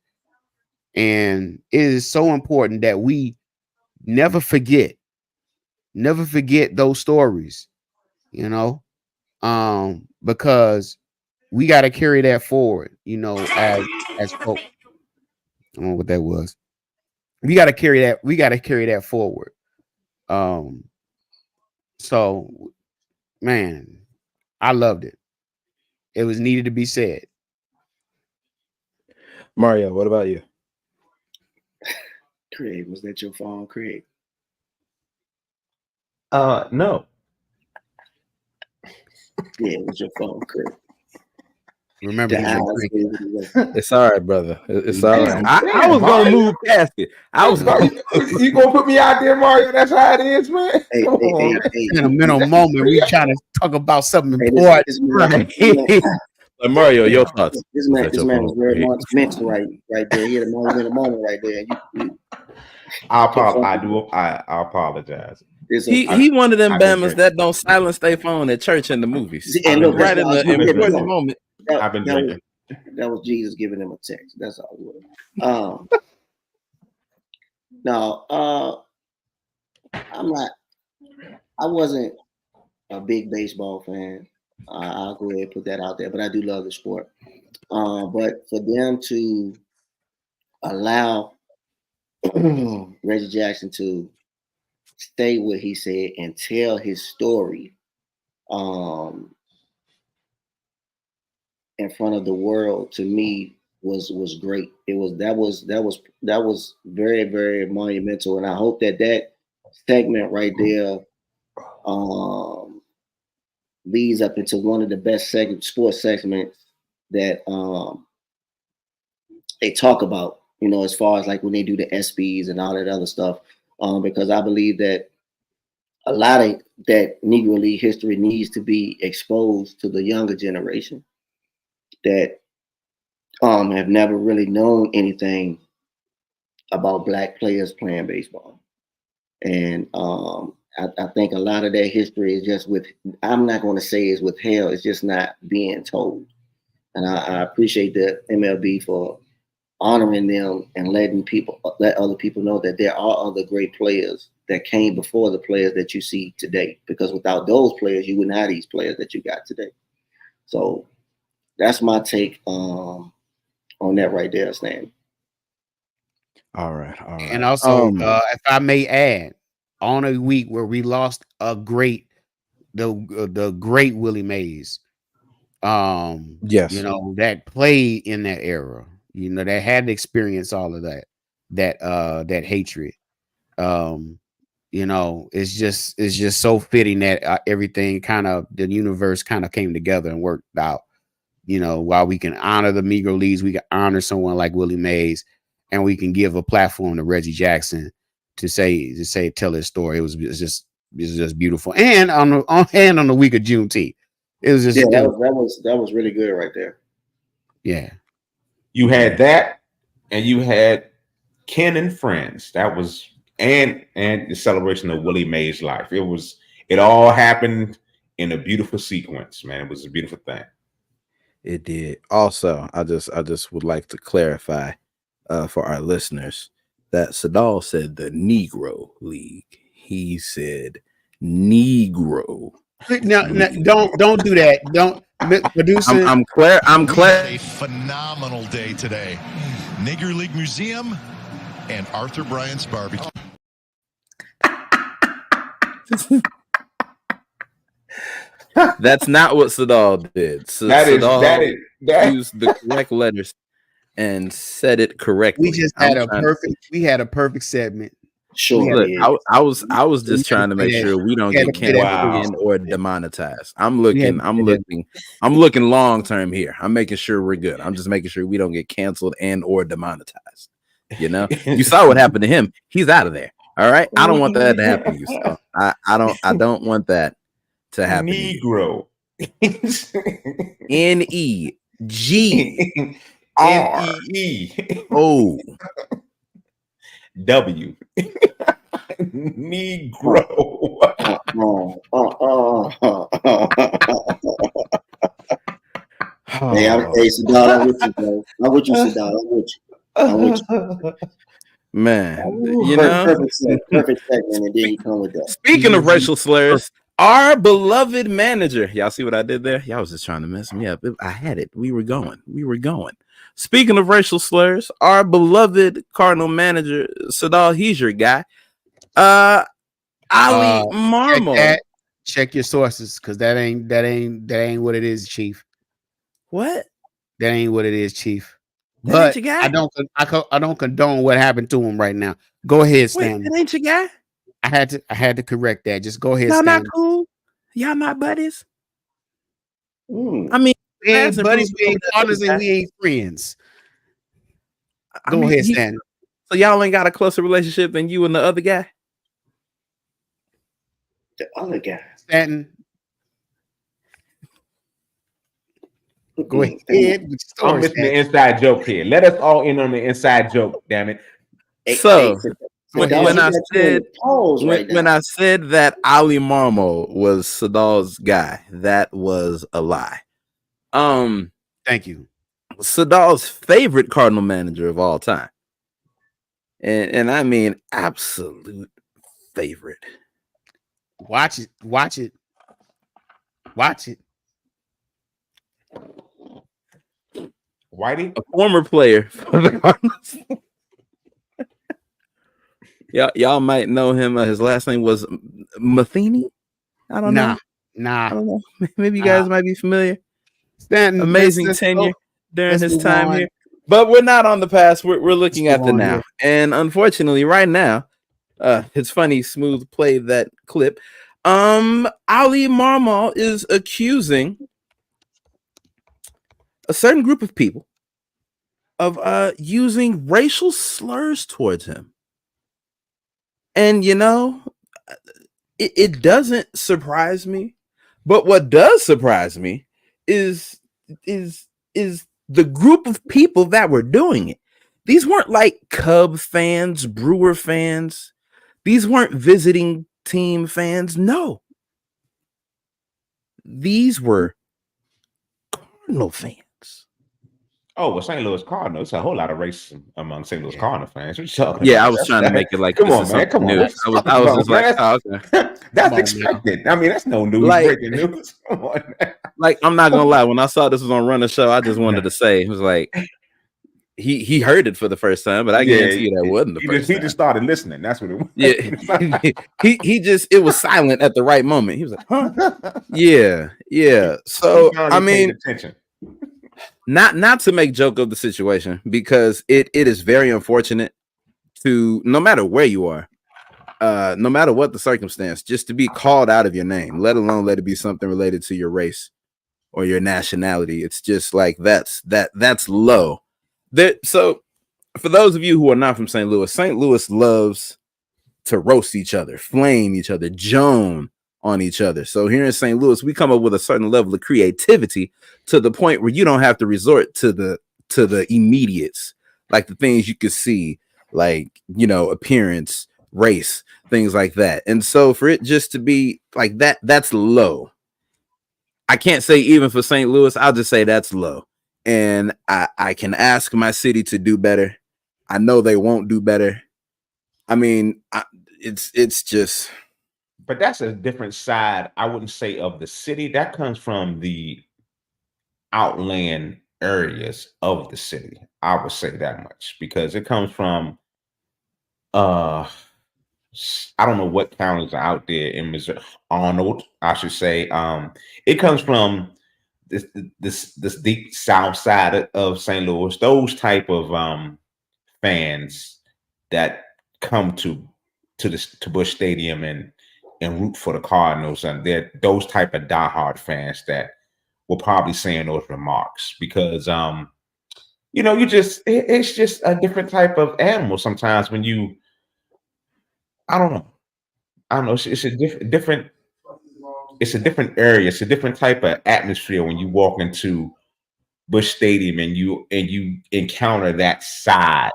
And it is so important that we never forget those stories, because we got to carry that forward, as folk. I don't know what that was. We got to carry that forward. So, man, I loved it. It was needed to be said. Mario, what about you? Craig, was that your phone, Craig? No. Yeah, it was your phone, Craig. Remember, it's all right, brother. It's all right. I was gonna move past it. You gonna put me out there, Mario? That's how it is, man. Hey, in a mental moment, we trying to talk about something important. Mario, your thoughts? This man was very much mental right there. He had a moment in the moment right there. I apologize. He one of them Bammers that don't silence their phone at church in the movies. And look, right in the important moment. I've been drinking. That was Jesus giving him a text. That's all it was. No, I wasn't a big baseball fan. I'll go ahead and put that out there, but I do love the sport. But for them to allow Reggie Jackson to say what he said and tell his story in front of the world, to me was great. That was very, very monumental, and I hope that segment right there leads up into one of the best sports segments that they talk about, as far as like when they do the SBs and all that other stuff, because I believe that a lot of that Negro League history needs to be exposed to the younger generation that have never really known anything about Black players playing baseball. And I think a lot of that history is just I'm not going to say it's withheld, it's just not being told. And I appreciate the MLB for honoring them and let other people know that there are other great players that came before the players that you see today. Because without those players, you wouldn't have these players that you got today. So that's my take on that right there, Stan. All right. And also, if I may add, on a week where we lost the great Willie Mays, yes, that played in that era, that had to experience all of that hatred. It's just so fitting that everything the universe kind of came together and worked out while we can honor the Negro Leagues, we can honor someone like Willie Mays, and we can give a platform to Reggie Jackson to tell his story. It was just beautiful. And on the week of Juneteenth, it was just that was really good right there. Yeah. You had that, and you had Ken and Friends. That was and the celebration of Willie Mays' life. It all happened in a beautiful sequence, man. It was a beautiful thing. It did. Also, I just would like to clarify for our listeners that Sadal said the Negro League. He said Negro. No, don't do that. Don't, producer. I'm clear. A phenomenal day today. Negro League Museum and Arthur Bryant's barbecue. That's not what Sadal did. Sadal used the correct letters and said it correctly. We just had a perfect segment. Sure. Look, I was just trying to make sure we don't get canceled or demonetized. I'm looking long term here. I'm making sure we're good. I'm just making sure we don't get canceled and or demonetized. You saw what happened to him. He's out of there. All right. I don't want that to happen to you. So I don't want that to happen. Negro. NEGRO. W. Negro. Sadal, I'm with you, bro. I'm with you, Sadal. I'm with you. Man, perfect segment, and then you come with that. Speaking of racial slurs, our beloved manager. Y'all see what I did there? Y'all was just trying to mess me up. I had it. We were going. Speaking of racial slurs, our beloved Cardinal manager, Sadal, he's your guy. Ali Marmol. Check your sources, because that ain't what it is, Chief. What? That ain't what it is, Chief. That But ain't your guy? I don't condone what happened to him right now. Go ahead, Stanley. That ain't your guy? I had to correct that. Just go ahead, Y'all Stanley. not cool? Y'all not buddies? Mm. I mean, we ain't buddies, we ain't partners, and we ain't friends. Go ahead, Stanley. So y'all ain't got a closer relationship than you and the other guy? The other guy. Stanton. Go ahead. I'm missing the inside joke here. Let us all in on the inside joke, damn it. So when I said that Ali Marmol was Sadal's guy, that was a lie. Thank you. Sadal's favorite Cardinal manager of all time. And I mean absolute favorite. Watch it. Whitey, a former player for the Cardinals. Y'all might know him. His last name was Matheny. I don't know. Nah. I don't know. Maybe you guys might be familiar. Stanton, amazing tenure during his time here. But we're not on the past. We're looking at the now. And unfortunately, right now, it's funny. Smooth played that clip. Ali Marmol is accusing a certain group of people of using racial slurs towards him. And it doesn't surprise me. But what does surprise me is the group of people that were doing it. These weren't like Cub fans, Brewer fans. These weren't visiting team fans. No. These were Cardinal fans. Oh, well, St. Louis Cardinals. A whole lot of racism among St. Louis Cardinal fans. What you talking about? I was trying to make it like, come on, man. Come on. I was just like, oh, okay. That's expected. I mean, that's no news. Breaking news. Come on, man. Like, I'm not gonna lie. When I saw this was on Run the Show, I just wanted to say, it was like, he heard it for the first time, but I guarantee you that wasn't the first time. He just started listening. That's what it was. Yeah. it was silent at the right moment. He was like, huh? Yeah. So I mean, not to make joke of the situation, because it is very unfortunate to, no matter where you are, no matter what the circumstance, just to be called out of your name, let alone let it be something related to your race. or your nationality. It's just like that's low. So for those of you who are not from St. Louis loves to roast each other, flame each other, Joan on each other. So here in St. Louis, we come up with a certain level of creativity to the point where you don't have to resort to the immediates, like the things you could see, like, you know, appearance, race, things like that. And so for it just to be like that, that's low. I can't say even for St. Louis, I'll just say that's low. And I can ask my city to do better. I know they won't do better. I mean, it's just. But that's a different side, I wouldn't say, of the city. That comes from the outland areas of the city. I would say that much, because it comes from I don't know what counties are out there in Missouri. Arnold, I should say. It comes from this deep south side of St. Louis. Those type of fans that come to Busch Stadium and root for the Cardinals, and they're those type of diehard fans that will probably saying those remarks, because you know, it's just a different type of animal sometimes when you, I don't know. I don't know. It's a different. It's a different area. It's a different type of atmosphere when you walk into Busch Stadium and you encounter that side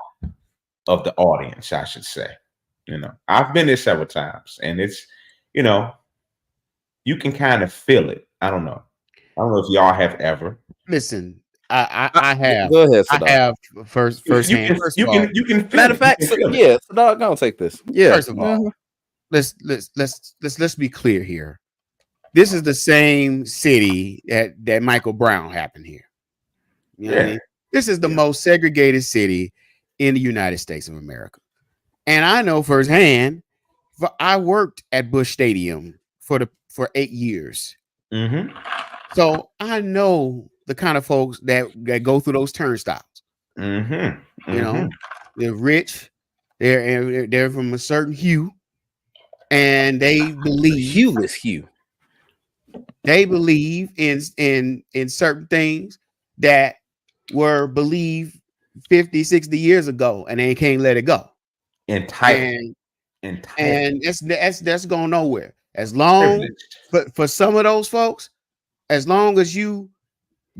of the audience, I should say. You know, I've been there several times, and it's, you know, you can kind of feel it. I don't know. I don't know if y'all have ever. Listen, I have. Go ahead, I Sadar. have firsthand. First of all, you can feel Matter of it. You fact, can so, feel it. yeah, Sadar, go take this. Yeah. First of all, let's be clear here. This is the same city that Michael Brown happened here. You know what I mean? This is the most segregated city in the United States of America. And I know firsthand, I worked at Busch Stadium for 8 years. Mm-hmm. So I know the kind of folks that go through those turnstiles. Mm-hmm. You know, they're rich, they're from a certain hue, and they believe hueless hue. They believe in certain things that were believed 50, 60 years ago, and they can't let it go. Entitled. And that's going nowhere. As long for some of those folks, as long as you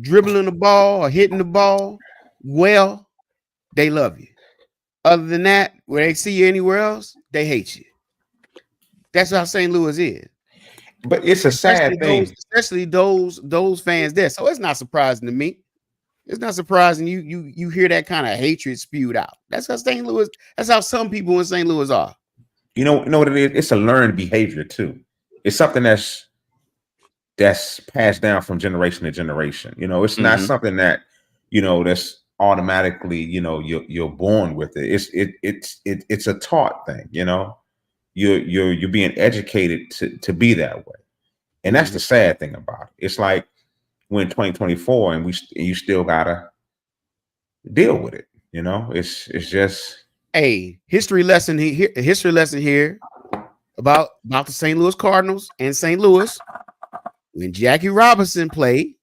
dribbling the ball or hitting the ball well, they love you. Other than that, when they see you anywhere else, they hate you. That's how St. Louis is. But it's a sad thing. Especially those fans there. So it's not surprising to me. It's not surprising you hear that kind of hatred spewed out. That's how St. Louis. That's how some people in St. Louis are. You know what it is? It's a learned behavior too. It's something that's passed down from generation to generation. You know, it's not something that, you know, that's automatically, you know, you're born with it. It's a taught thing. You know, you're being educated to be that way, and that's the sad thing about it. It's like we're in 2024 and you still gotta deal with it. You know, it's just a history lesson here. A history lesson here about the St. Louis Cardinals and St. Louis. When Jackie Robinson played,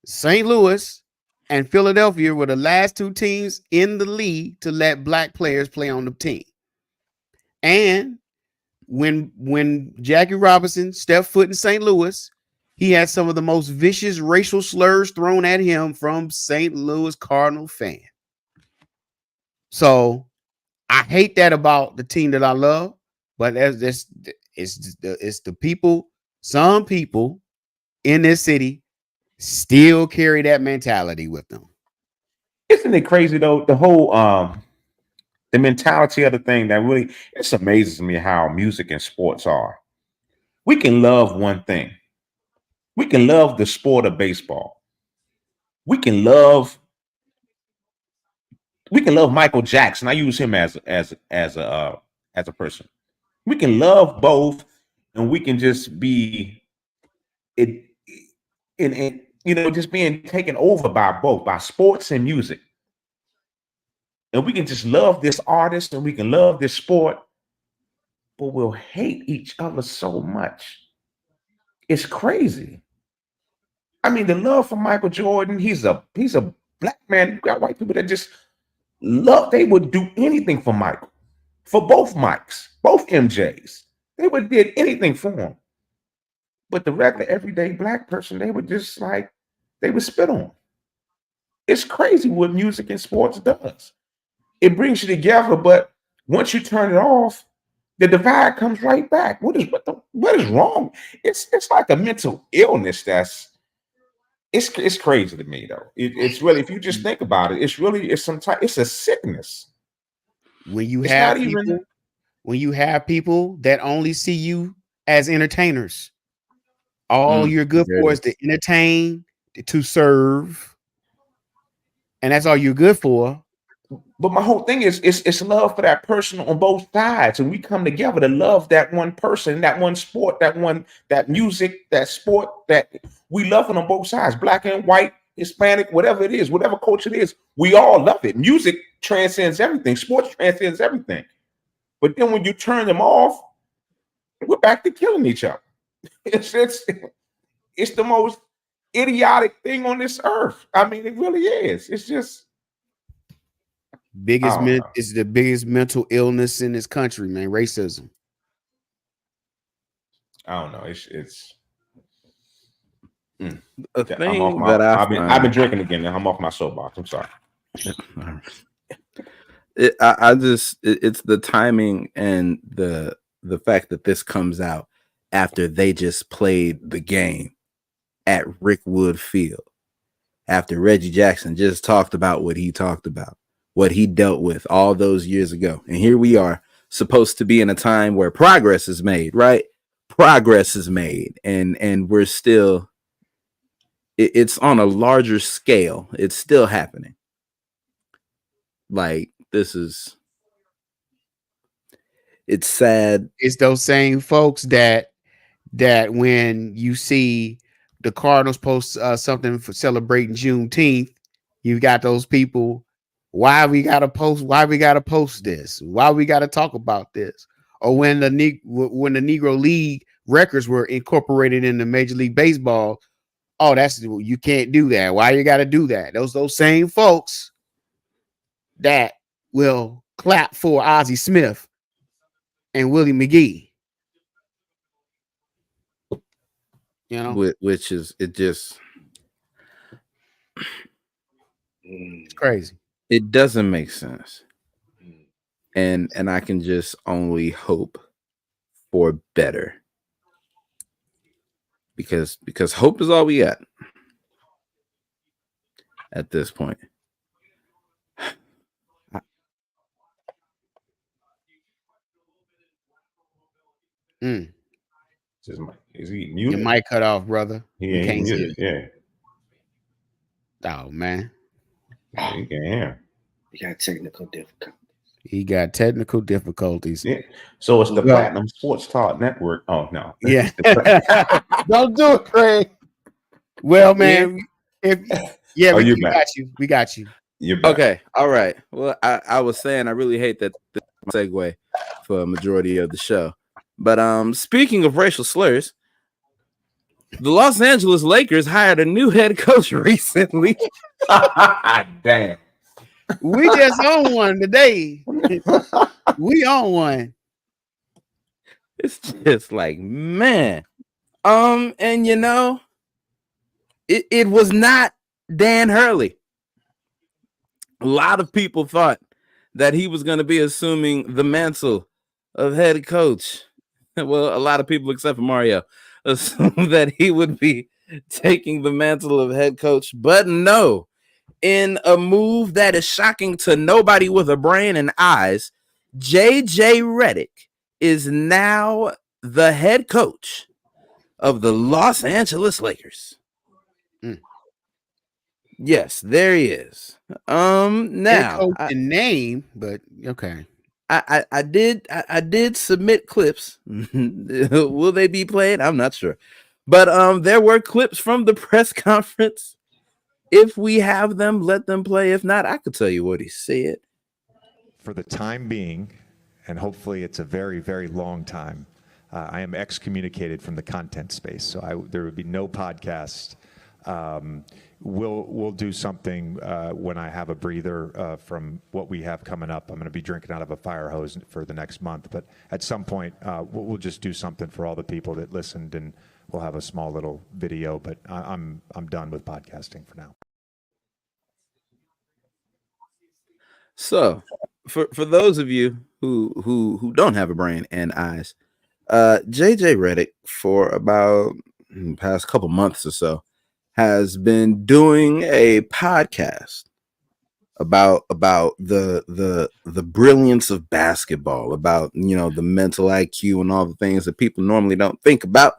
St. Louis and Philadelphia were the last two teams in the league to let black players play on the team. And when Jackie Robinson stepped foot in St. Louis, he had some of the most vicious racial slurs thrown at him from St. Louis Cardinal fans. So I hate that about the team that I love, but it's the people. Some people in this city still carry that mentality with them. Isn't it crazy though? The whole the mentality of the thing that really, it's amazes me how music and sports are. We can love one thing. We can love the sport of baseball. We can love Michael Jackson. I use him as a person. We can love both, and we can just be it in you know, just being taken over by both, by sports and music. And we can just love this artist and we can love this sport, but we'll hate each other so much. It's crazy. I mean, the love for Michael Jordan. He's a black man. You got white people that just love. They would do anything for Michael, for both Mikes, both MJs. They would did anything for him. But the regular everyday black person, they would just like they would spit on. It's crazy what music and sports does. It brings you together, but once you turn it off, the divide comes right back. What is wrong? It's like a mental illness it's crazy to me though. It's really, if you just think about it, it's a sickness. When you It's have not people, even when you have people that only see you as entertainers, all you're good there for it is to entertain, to serve, and that's all you're good for. But my whole thing is it's love for that person on both sides, and we come together to love that one person, that one sport, that music, that sport, that we love it on both sides, black and white, Hispanic, whatever it is, whatever culture it is, we all love it. Music transcends everything, sports transcends everything. But then when you turn them off, we're back to killing each other. It's the most idiotic thing on this earth. I mean, it really is. It's just Is the biggest mental illness in this country, man. Racism. I don't know. It's a thing that I've been drinking again. Now I'm off my soapbox. I'm sorry. It's the timing and the fact that this comes out after they just played the game at Rickwood Field, after Reggie Jackson just talked about what he talked about, what he dealt with all those years ago. And here we are, supposed to be in a time where progress is made, right? Progress is made, and we're still, it's on a larger scale. It's still happening. Like, it's sad. It's those same folks that when you see the Cardinals post something for celebrating Juneteenth, you got those people. Why we gotta post this? Why we gotta talk about this? Or when the Negro League records were incorporated into Major League Baseball, oh, you can't do that. Why you gotta do that? Those same folks that will clap for Ozzie Smith and Willie McGee. You know, which is, it just, it's crazy. It doesn't make sense. And I can just only hope for better. Because hope is all we got at this point. Is he muted? Your mic cut off, brother. Yeah, can't muted. see it. Yeah. Oh man. You can't hear. You got technical difficulties. He got technical difficulties. Yeah. So it's the Platinum Sports Talk Network. Oh no. Yeah. Don't do it, Craig. Well, man, we got you. You're back. Okay. All right. Well, I was saying I really hate that segue for a majority of the show. But speaking of racial slurs, the Los Angeles Lakers hired a new head coach recently. Damn. We just on one today. We on one. It's just like, man. And you know, it was not Dan Hurley. A lot of people thought that he was going to be assuming the mantle of head coach. Well, a lot of people, except for Mario, assumed that he would be taking the mantle of head coach. But no, in a move that is shocking to nobody with a brain and eyes, JJ Redick is now the head coach of the Los Angeles Lakers. Yes, there he is. Now in name, but okay. I did submit clips. Will they be played? I'm not sure. But there were clips from the press conference. If we have them, let them play. If not, I could tell you what he said. For the time being, and hopefully it's a very, very long time, I am excommunicated from the content space. So there would be no podcast We'll do something when I have a breather from what we have coming up. I'm going to be drinking out of a fire hose for the next month, but at some point we'll just do something for all the people that listened, and we'll have a small little video. But I'm done with podcasting for now. So, for those of you who don't have a brain and eyes, JJ Redick for about the past couple months or so has been doing a podcast about the brilliance of basketball, about the mental IQ and all the things that people normally don't think about.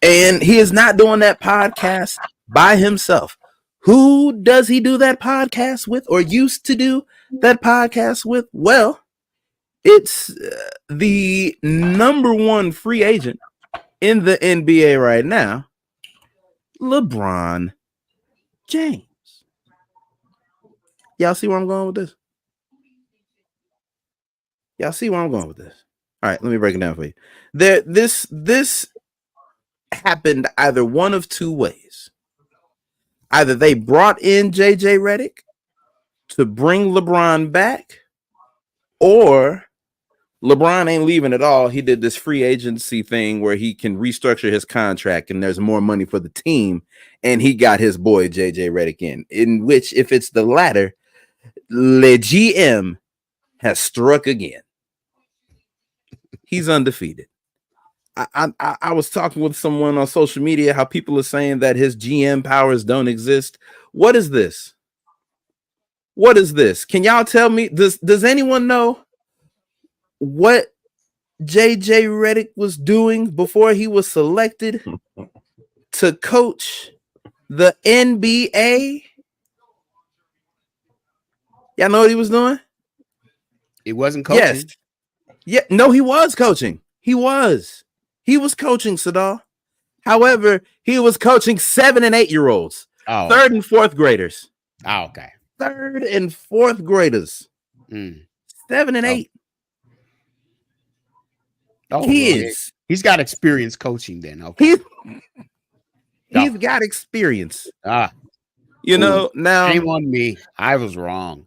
And he is not doing that podcast by himself. Who does he do that podcast with, or used to do that podcast with? Well, it's the number one free agent in the NBA right now, LeBron James. Y'all see where I'm going with this? Y'all see where I'm going with this? All right, let me break it down for you. This happened either one of two ways. Either they brought in JJ Redick to bring LeBron back, or LeBron ain't leaving at all. He did this free agency thing where he can restructure his contract and there's more money for the team, and he got his boy JJ Redick in which, if it's the latter, Le GM has struck again. He's undefeated. I was talking with someone on social media how people are saying that his GM powers don't exist. What is this? What is this? Can y'all tell me? Does anyone know what JJ Redick was doing before he was selected to coach the NBA? Y'all know what he was doing? It wasn't coaching. Yes. Yeah, no, he was coaching. He was coaching, Sadal. However, he was coaching 7 and 8 year olds, third and fourth graders. Oh, okay. Third and fourth graders. 7 and 8. Oh, kids. He's got experience coaching then. Okay. He's got experience. Now shame on me. I was wrong.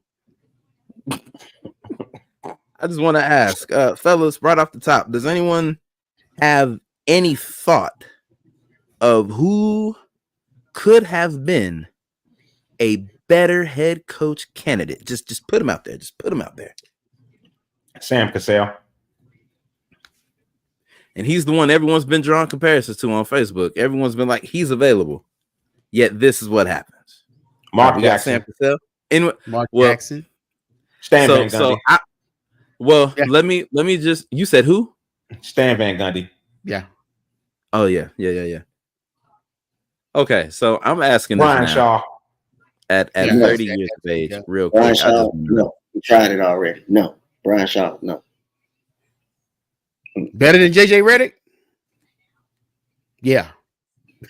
I just want to ask, fellas, right off the top, does anyone have any thought of who could have been a better head coach candidate? Just put him out there. Just put him out there. Sam Cassell. And he's the one everyone's been drawing comparisons to on Facebook. Everyone's been like, he's available. Yet this is what happens. Mark Jackson. Sam Cassell. Mark Jackson. Stan Van Gundy. Let me just, you said who? Stan Van Gundy. Yeah. Oh yeah. Okay, so I'm asking Brian this now. Shaw. At 30 years of age, real Brian quick. Shaw, no. We tried it already. No. Brian Shaw, no. Better than JJ Redick? Yeah.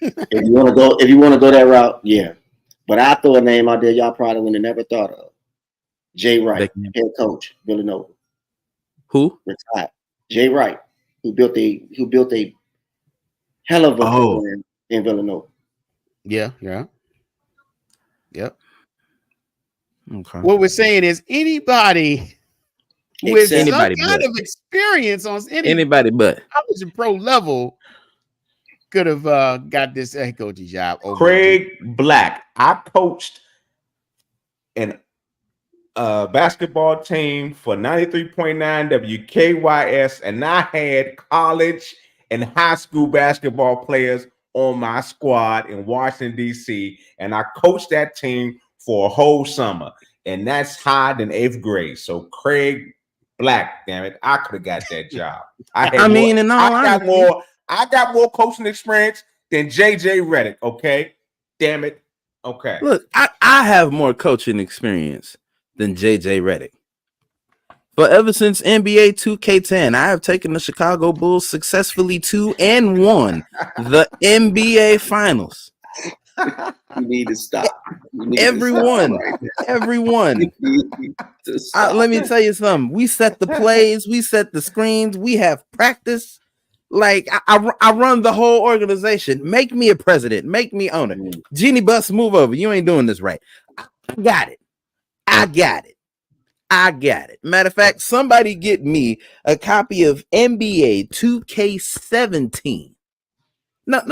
If you want to go that route, yeah. But I throw a name out there y'all probably would have never thought of. Jay Wright, head coach, Villanova. Who? Retired. Jay Wright, who built a hell of a program in Villanova. Yeah. Okay. What we're saying is anybody with some kind of experience on anybody but college and pro level could have got this head coaching job. Craig Black. I coached an basketball team for 93.9 WKYS, and I had college and high school basketball players on my squad in Washington, D.C., and I coached that team for a whole summer, and that's higher than 8th grade. So Craig Black, damn it, I could have got that job. I got more coaching experience than JJ Redick. Okay, damn it. Okay, look, I have more coaching experience than JJ Redick. But ever since NBA 2K10, I have taken the Chicago Bulls successfully to and won the NBA Finals. You need to stop. Everyone. Let me tell you something. We set the plays, we set the screens, we have practice. Like I run the whole organization. Make me a president. Make me owner. Jeannie Buss, move over. You ain't doing this right. I got it. I got it. I got it. Matter of fact, somebody get me a copy of NBA 2K17. No.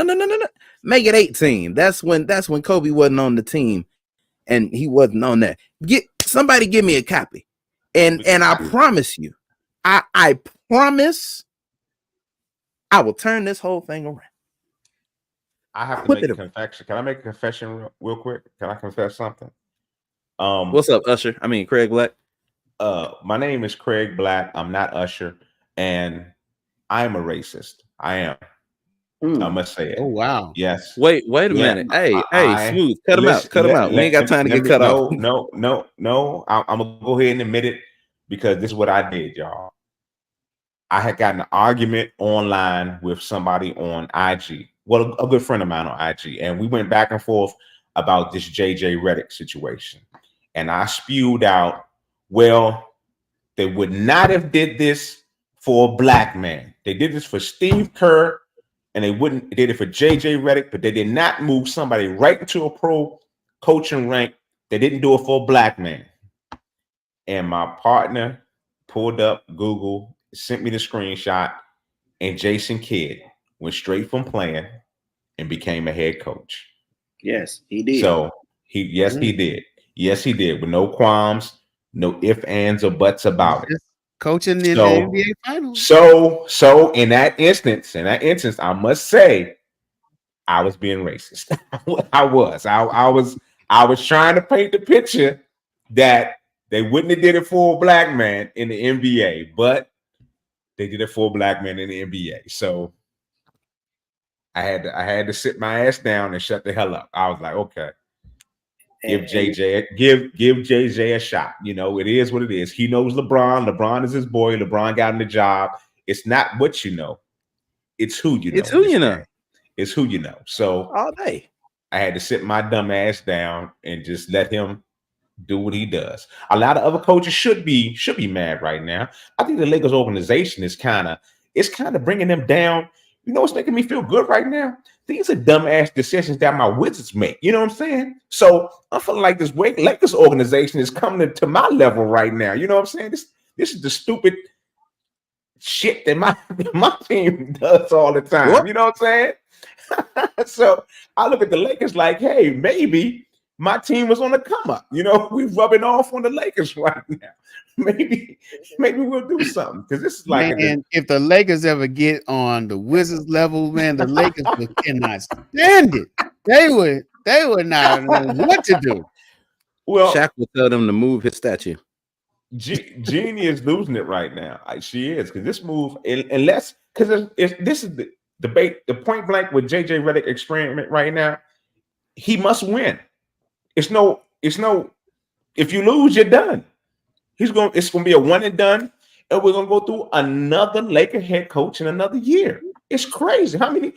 Make it 18. That's when Kobe wasn't on the team and he wasn't on there. Somebody give me a copy. And I promise you, I promise I will turn this whole thing around. I have to make a confession. Can I make a confession real quick? Can I confess something? What's up, Usher? I mean, Craig Black. My name is Craig Black. I'm not Usher, and I'm a racist. I am. I must say it. Oh wow. Yes. Wait a minute. Hey, Smooth. Cut him out. Cut him out. We ain't got time to get cut off. No. I'm gonna go ahead and admit it because this is what I did, y'all. I had gotten an argument online with somebody on IG. Well, a good friend of mine on IG, and we went back and forth about this JJ Redick situation. And I spewed out, well, they would not have did this for a black man. They did this for Steve Kerr, and they did it for JJ Redick, but they did not move somebody right into a pro coaching rank. They didn't do it for a black man. And my partner pulled up Google, sent me the screenshot, and Jason Kidd went straight from playing and became a head coach. Yes, he did. So he did. Yes, he did. With no qualms, no ifs, ands, or buts about it. Coaching in the NBA Finals. So in that instance, I must say, I was being racist. I was trying to paint the picture that they wouldn't have did it for a black man in the NBA, but they did it for a black man in the NBA. So I had to sit my ass down and shut the hell up. I was like, okay. Give JJ a shot. You know, it is what it is. He knows LeBron. LeBron is his boy. LeBron got him the job. It's not what you know. It's who you know. It's who you know. It's who you know. So all day. I had to sit my dumb ass down and just let him do what he does. A lot of other coaches should be mad right now. I think the Lakers organization is kind of bringing them down. You know what's making me feel good right now? These are dumbass decisions that my Wizards make. You know what I'm saying? So I'm feeling like this Lakers organization is coming to my level right now. You know what I'm saying? This is the stupid shit that my team does all the time. What? You know what I'm saying? So I look at the Lakers like, hey, maybe my team was on the come up. You know, we're rubbing off on the Lakers right now. Maybe we'll do something because this is like. Man, if the Lakers ever get on the Wizards level, man, the Lakers cannot stand it. They would not know what to do. Well, Shaq will tell them to move his statue. Jeannie is losing it right now. She is because this move, unless because this is the debate, the point blank with JJ Redick experiment right now. He must win. It's no. If you lose, you're done. It's gonna be a one and done, and we're gonna go through another Laker head coach in another year. It's crazy. How many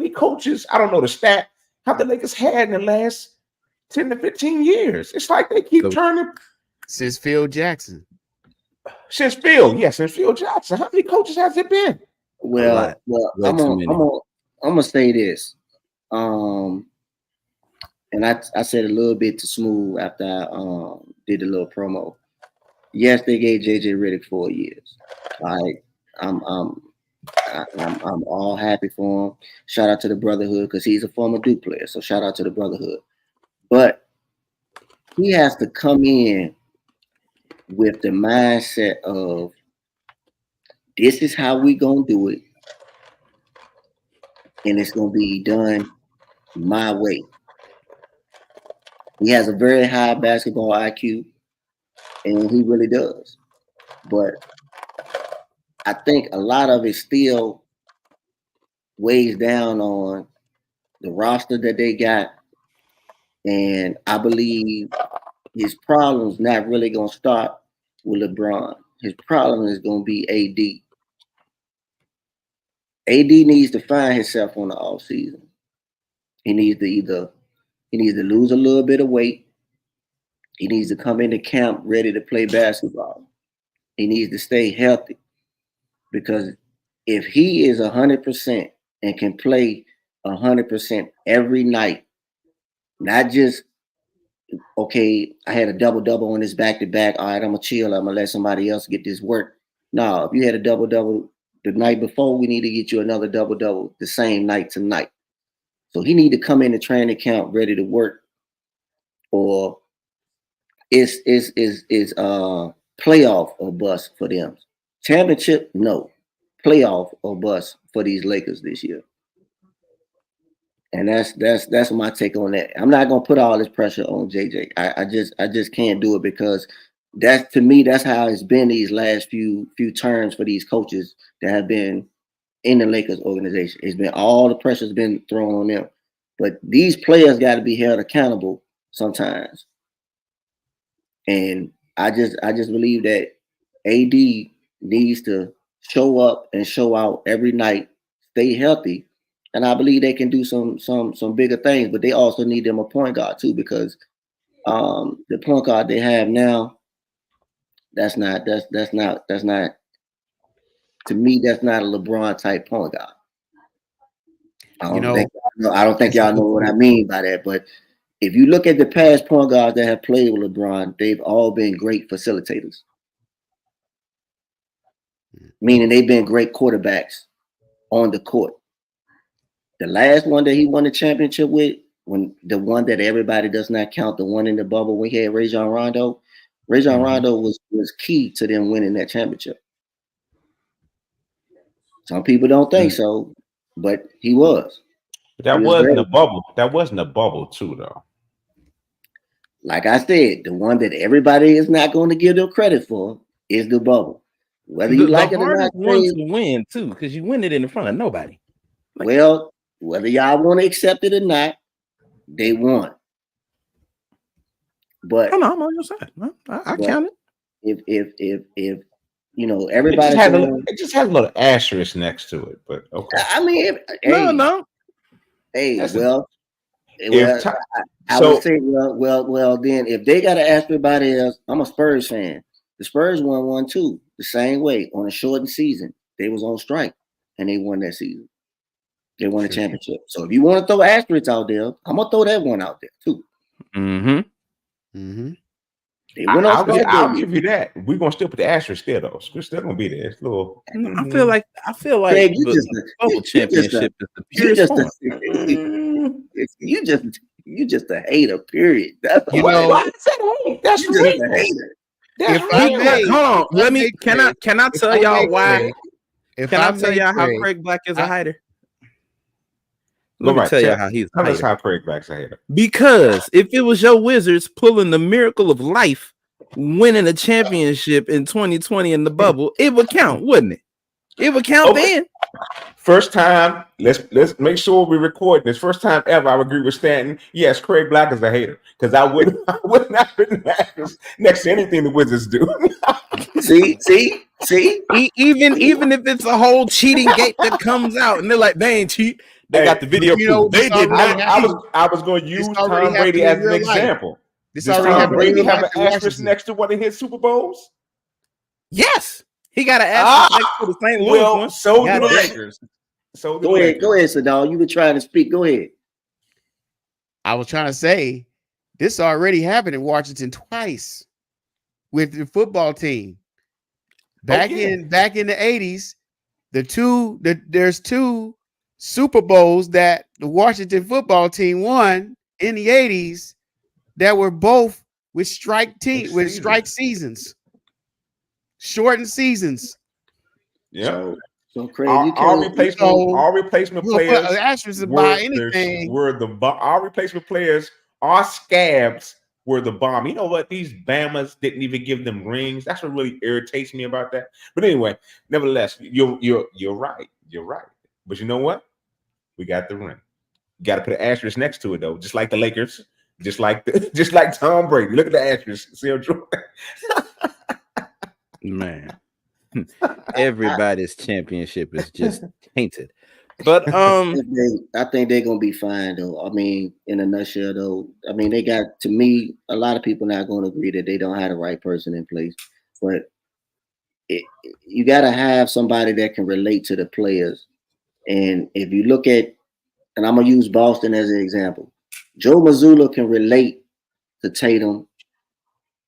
coaches? I don't know the stat. Have the Lakers had in the last 10 to 15 years? It's like they keep turning. Since Phil Jackson. Since Phil Jackson. How many coaches has it been? Well, I'm gonna say this. And I said a little bit to Smooth after I did a little promo. Yes, they gave JJ Redick 4 years. I'm all happy for him. Shout out to the Brotherhood because he's a former Duke player. So shout out to the Brotherhood. But he has to come in with the mindset of this is how we gonna do it, and it's gonna be done my way. He has a very high basketball IQ, and he really does. But I think a lot of it still weighs down on the roster that they got, and I believe his problem's not really gonna start with LeBron. His problem is gonna be AD. AD needs to find himself on the off season. He needs to lose a little bit of weight. He needs to come into camp ready to play basketball. He needs to stay healthy because if he is 100% and can play 100% every night, not just okay, I had a double on this back to back. All right, I'm gonna chill. I'm gonna let somebody else get this work. No, if you had a double the night before, we need to get you another double the same night tonight. So he need to come in the training camp ready to work, or is playoff or bust for them. Championship, no. Playoff or bust for these Lakers this year. And that's my take on that. I'm not gonna put all this pressure on JJ. I just can't do it, because that's, to me, that's how it's been these last few terms for these coaches that have been in the Lakers organization. It's been all the pressure's been thrown on them. But these players got to be held accountable sometimes. And I just believe that AD needs to show up and show out every night, stay healthy, and I believe they can do some bigger things. But they also need them a point guard too, because the point guard they have now, that's not to me, that's not a LeBron type point guard. I don't think y'all know what I mean by that. But if you look at the past point guards that have played with LeBron, they've all been great facilitators. Meaning they've been great quarterbacks on the court. The last one that he won the championship with, when the one that everybody does not count, the one in the bubble when he had Rajon Rondo, Rondo was key to them winning that championship. Some people don't think so, but he was. But that wasn't a bubble. That wasn't a bubble too, though. Like I said, the one that everybody is not going to give them credit for is the bubble. Whether you like it or not, one to win too, because you win it in front of nobody. Well, whether y'all want to accept it or not, they won. But I'm on your side. I count it. If you know, everybody it just has a little asterisk next to it. But okay. I mean, no. Hey, That's well, I would say, well, then if they got to ask everybody else, I'm a Spurs fan. The Spurs won 1-2 the same way on a shortened season. They was on strike and they won that season. They won a championship. So if you want to throw asterisks out there, I'm gonna throw that one out there too. I'll give you that. We're gonna still put the asterisk there, though. We're still gonna be there. It's a little. I feel like Craig, the bubble championship is the purest form. You just a hater. Period. That's why is that hate? That's just a hater. Hold on. Let me. Can I tell y'all why? If Can I tell y'all how Craig Black is a hater? Let me tell you how he's a hater. How Craig Black's a hater. Because if it was your Wizards pulling the miracle of life, winning a championship in 2020 in the bubble, it would count, wouldn't it? It would count then. First time, let's make sure we record this. First time ever, I would agree with Stanton. Yes, Craig Black is a hater, because I would not put next to anything the Wizards do. See. Even if it's a whole cheating gate that comes out, and they're like, they ain't cheat. They got the video proof. They did not. I was going to use Tom Brady as an example. Does Tom Brady have an asterisk next to one of his Super Bowls? Yes, he got an asterisk next to the St. Louis one. So do the Lakers. So go ahead, Sadal. You were trying to speak. Go ahead. I was trying to say this already happened in Washington twice with the football team. Back in the 80s, there's two Super Bowls that the Washington football team won in the 80s that were both with strike seasons, shortened seasons. Yeah. So Craig, our replacement players buy anything. Our replacement players, our scabs were the bomb. You know what? These Bamas didn't even give them rings. That's what really irritates me about that. But anyway, nevertheless, you're right. You're right. But you know what? We got the ring. You got to put an asterisk next to it, though, just like the Lakers, just like Tom Brady. Look at the asterisk. See what Jordan? Man, everybody's championship is just tainted. But I think they're gonna be fine, though. I mean, in a nutshell, though, I mean, they got, to me, a lot of people not going to agree that they don't have the right person in place, but you got to have somebody that can relate to the players. And if you look at, and I'm gonna use Boston as an example, Joe Mazzulla can relate to Tatum.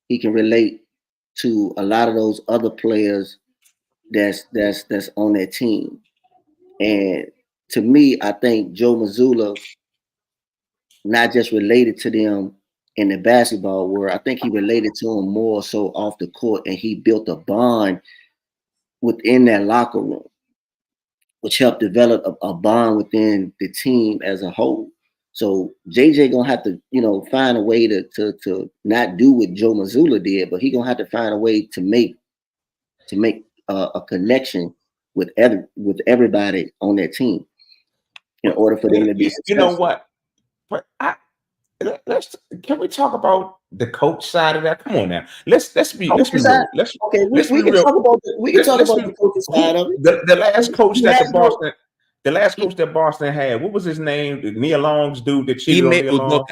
He can relate to a lot of those other players that's on that team. And to me, I think Joe Mazzulla not just related to them in the basketball world. I think he related to them more so off the court, and he built a bond within that locker room, which helped develop a bond within the team as a whole. So JJ gonna have to, find a way to not do what Joe Mazzulla did, but he gonna have to find a way to make a connection with everybody on that team in order for them to be successful. You know what? But can we talk about the coach side of that? Come on now. Let's be real. We can talk about the coaching side of it. The last coach that Boston had, what was his name? The Nia Long's dude that cheated on Nia Long.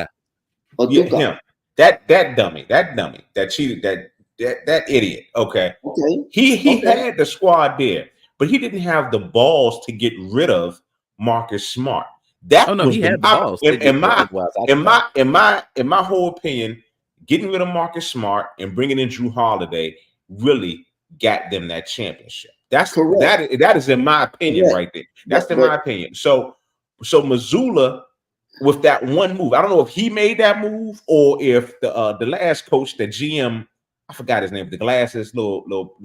Yeah, him. That dummy. That cheated. That idiot. Okay. He had the squad there, but he didn't have the balls to get rid of Marcus Smart. That was he had the balls. In my whole opinion, getting rid of Marcus Smart and bringing in Drew Holiday really got them that championship. That's correct. That is in my opinion right there. That's in my opinion. So Mazzulla, with that one move, I don't know if he made that move or if the last coach, the GM, I forgot his name, the glasses, little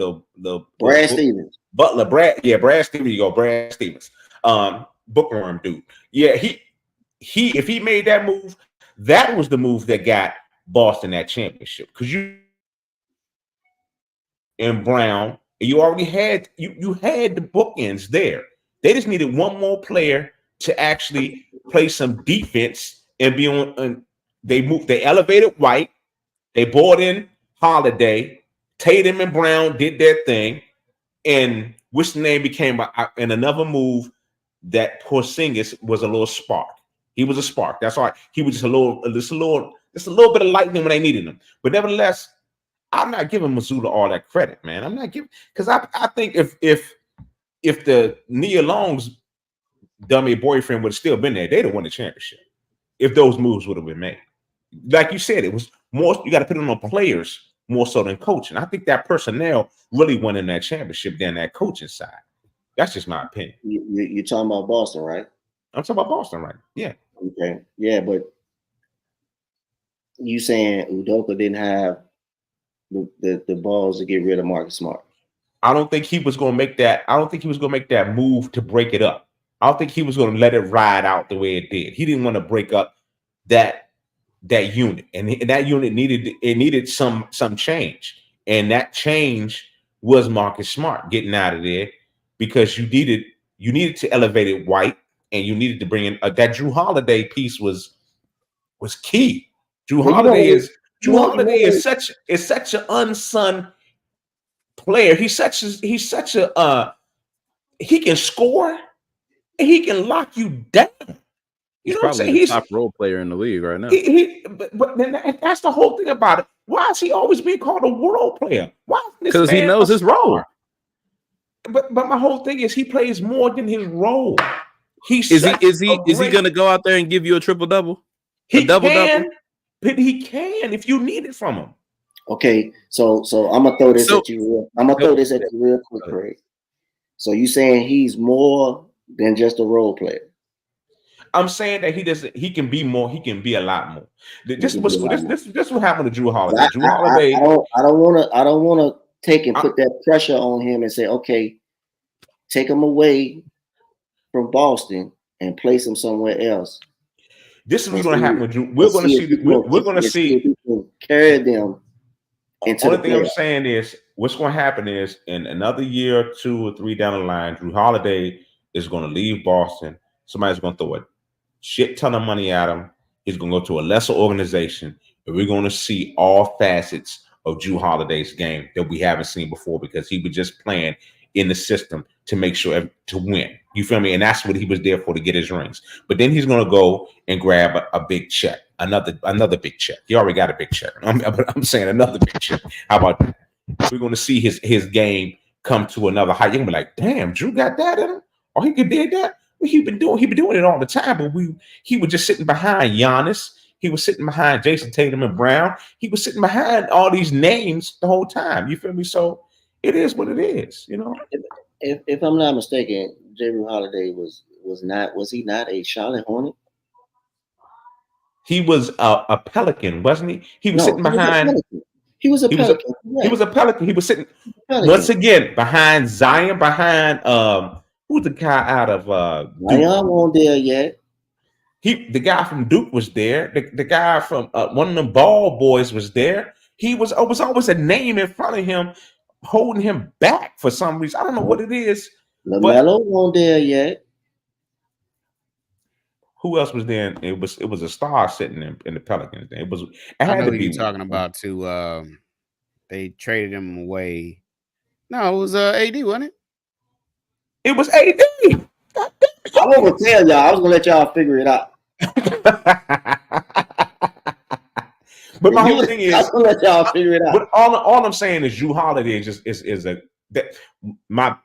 Brad Stevens. Butler, Brad Stevens, you go, Brad Stevens. Bookworm dude. Yeah, he if he made that move, that was the move that got Boston that championship. Because you and Brown, you already had you had the bookends there. They just needed one more player to actually play some defense and be on. They elevated White, they brought in Holiday, Tatum and Brown did their thing, and which name became in another move. That Porzingis was a little spark. He was a spark. That's all right. He was just a little bit of lightning when they needed him. But nevertheless, I'm not giving Mazzulla all that credit, man. I'm not giving, because I think if the Nia Long's dummy boyfriend would have still been there, they'd have won the championship. If those moves would have been made, like you said, it was more. You got to put it on players more so than coaching. I think that personnel really won in that championship than that coaching side. That's just my opinion. You're talking about Boston, right? I'm talking about Boston, right? Yeah. Okay. Yeah, but you saying Udoka didn't have the balls to get rid of Marcus Smart? I don't think he was going to make that. I don't think he was going to make that move to break it up. I don't think he was going to let it ride out the way it did. He didn't want to break up that unit, and that unit needed some change, and that change was Marcus Smart getting out of there. Because you needed to elevate it White, and you needed to bring in that Drew Holiday piece was key. Drew Holiday is such an unsung player. He's such a he can score and he can lock you down. He's probably the top role player in the league right now. But then that's the whole thing about it. Why is he always being called a world player? Why? Because he knows his role. But my whole thing is he plays more than his role. Is he going to go out there and give you a triple double? He can, but he can if you need it from him. Okay, so I'm gonna throw this at you. I'm gonna throw this at you real quick, Craig. So you saying he's more than just a role player? I'm saying that he can be more. He can be a lot more. This what happened to Drew Holiday. Drew Holiday. I don't want to take and put that pressure on him and say, okay, take him away from Boston and place him somewhere else. This is what's going to happen with Drew. We're going to see. We're going to see. Carry them into only the thing playoffs. I'm saying is what's going to happen is in another year, 2 or 3 down the line, Drew Holiday is going to leave Boston. Somebody's going to throw a shit ton of money at him. He's going to go to a lesser organization, and we're going to see all facets of Drew Holiday's game that we haven't seen before because he was just playing in the system to make sure to win. You feel me? And that's what he was there for, to get his rings. But then he's going to go and grab a big check, another big check. He already got a big check. I'm saying another big check. How about that? We're going to see his game come to another height. You can be like, damn, Drew got that in him, or he could did that. Well, he been doing it all the time. But he was just sitting behind Giannis. He was sitting behind Jason Tatum and Brown. He was sitting behind all these names the whole time. You feel me? So it is what it is, you know. If I'm not mistaken, Drew Holiday was he not a Charlotte Hornet? He was a Pelican, wasn't he? He was sitting behind. He was a Pelican. He was a Pelican. He was sitting Pelican. once again behind Zion, behind who's the guy out of Duke? Zion wasn't there yet. The guy from Duke was there. The guy from one of them ball boys was there. He was always a name in front of him, holding him back for some reason. I don't know what it is. LaMelo wasn't there yet. Who else was there? It was a star sitting in the Pelicans. It was. It I had know to who be you're talking about too. They traded him away. No, it was AD, wasn't it? It was AD. I won't tell y'all. I was gonna let y'all figure it out. But my whole thing is, I'm gonna let y'all figure it out. But all I'm saying is, Drew Holiday my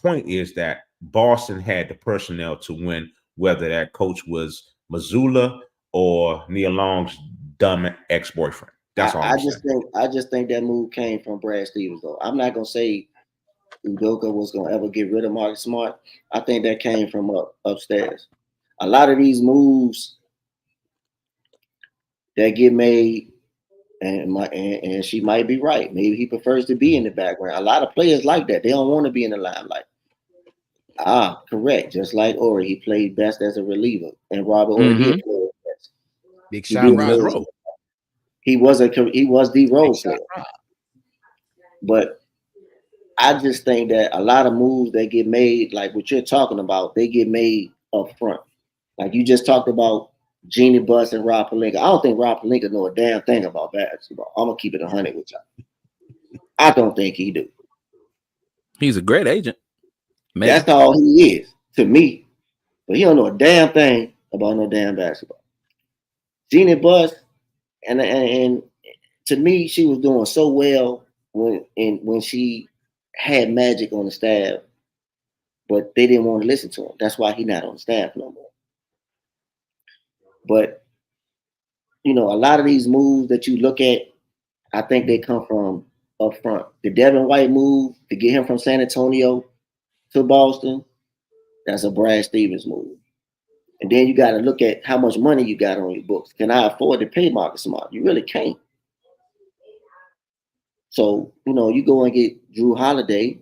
point is that Boston had the personnel to win, whether that coach was Mazzulla or Neil Long's dumb ex-boyfriend. That's all. I just think that move came from Brad Stevens, though. I'm not gonna say Udoka was gonna ever get rid of Marcus Smart. I think that came from upstairs. A lot of these moves that get made, and she might be right. Maybe he prefers to be in the background. A lot of players like that. They don't want to be in the limelight. Correct. Just like Ori, he played best as a reliever, and Robert Ori did play best. Big shot Rob. He was the role player. But I just think that a lot of moves that get made, like what you're talking about, they get made up front. Like you just talked about Jeannie Buss and Rob Pelinka. I don't think Rob Pelinka know a damn thing about basketball. I'm gonna keep it 100 with y'all. I don't think he do. He's a great agent. Maybe. That's all he is to me. But he don't know a damn thing about no damn basketball. Jeannie Buss, and to me, she was doing so well when she had Magic on the staff, but they didn't want to listen to him. That's why he's not on the staff no more. But a lot of these moves that you look at, I think they come from up front. The Devin White move to get him from San Antonio to Boston, that's a Brad Stevens move. And then you got to look at how much money you got on your books. Can I afford to pay Marcus Smart? You really can't. So, you go and get Drew Holiday,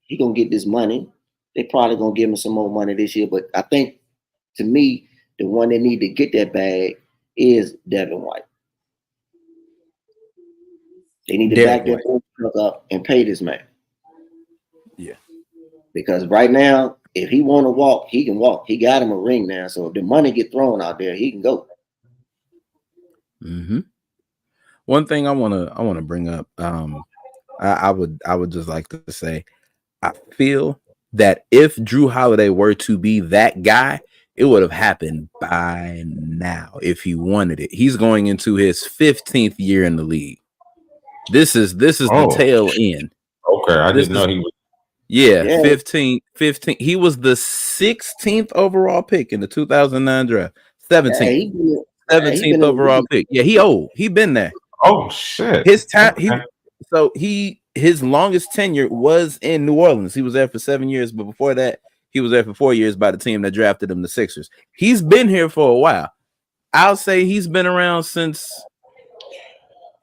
he gonna get this money. They probably gonna give him some more money this year. But I think, to me, the one that need to get that bag is Devin White. They need to back their truck up and pay this man. Yeah. Because right now, if he want to walk, he can walk. He got him a ring now. So if the money get thrown out there, he can go. Mm-hmm. One thing I wanna bring up, I would just like to say, I feel that if Drew Holiday were to be that guy, it would have happened by now if he wanted it. He's going into his 15th year in the league. This is the tail end. Okay, I didn't know he was. Yeah, 15. He was the 16th overall pick in the 2009 draft. 17th overall pick. Yeah, he old. He been there. Oh shit. His time his longest tenure was in New Orleans. He was there for 7 years, but before that, he was there for 4 years by the team that drafted him, the Sixers. He's been here for a while. I'll say he's been around since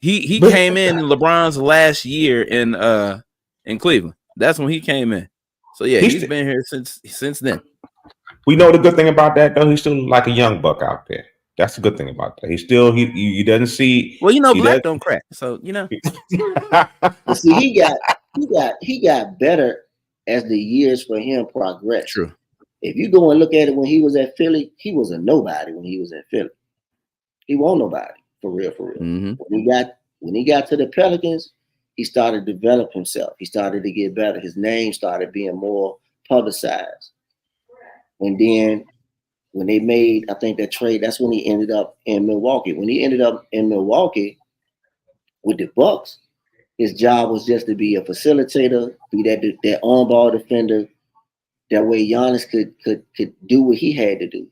he came in LeBron's last year in Cleveland. That's when he came in. So yeah, he's been here since then. We know the good thing about that though. He's still like a young buck out there. That's the good thing about that. He's still he doesn't see. Well, black don't crack. So see, he got better as the years for him progressed. True. If you go and look at it when he was at Philly, he was a nobody when he was at Philly. He wasn't nobody for real. Mm-hmm. When he got to the Pelicans, he started to develop himself. He started to get better. His name started being more publicized. And then when they made, I think, that trade, that's when he ended up in Milwaukee. When he ended up in Milwaukee with the Bucks, His job was just to be a facilitator, be that on ball defender. That way Giannis could do what he had to do.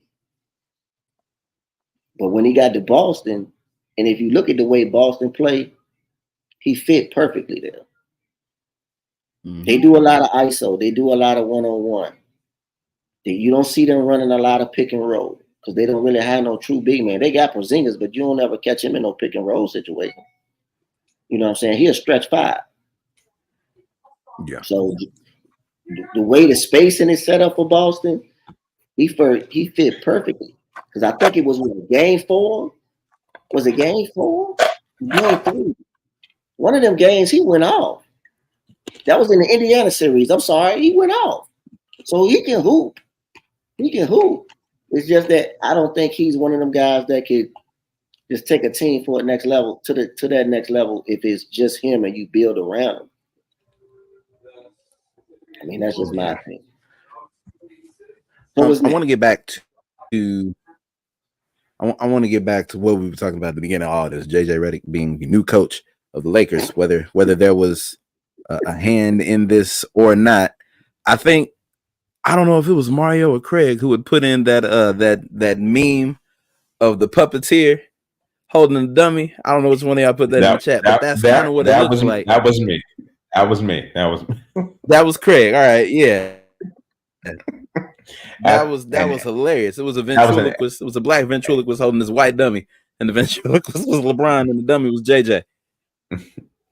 But when he got to Boston, and if you look at the way Boston played, he fit perfectly there. They do a lot of ISO. They do a lot of one-on-one. You don't see them running a lot of pick and roll because they don't really have no true big man. They got Porzingis, but you don't ever catch him in no pick and roll situation. You know what I'm saying? He'll stretch 5. Yeah. So the way the spacing is set up for Boston, he fit perfectly. Because I think it was game 4. Was it game 4? Game 3. One of them games he went off. That was in the Indiana series. I'm sorry, he went off. So he can hoop. He can hoop. It's just that I don't think he's one of them guys that could just take a team for a next level to that next level if it's just him and you build around him. I mean, that's just my opinion. I want to get back to I want to get back to what we were talking about at the beginning of all this. JJ Redick being the new coach of the Lakers, whether there was a hand in this or not. I don't know if it was Mario or Craig who would put in that meme of the puppeteer holding the dummy. I don't know which one of y'all put that in the chat, but that's kind of what it looks like. That was me. That was Craig. All right, yeah. That was hilarious. It was a ventriloquist. It was a black ventriloquist holding this white dummy, and the ventriloquist was LeBron, and the dummy was JJ.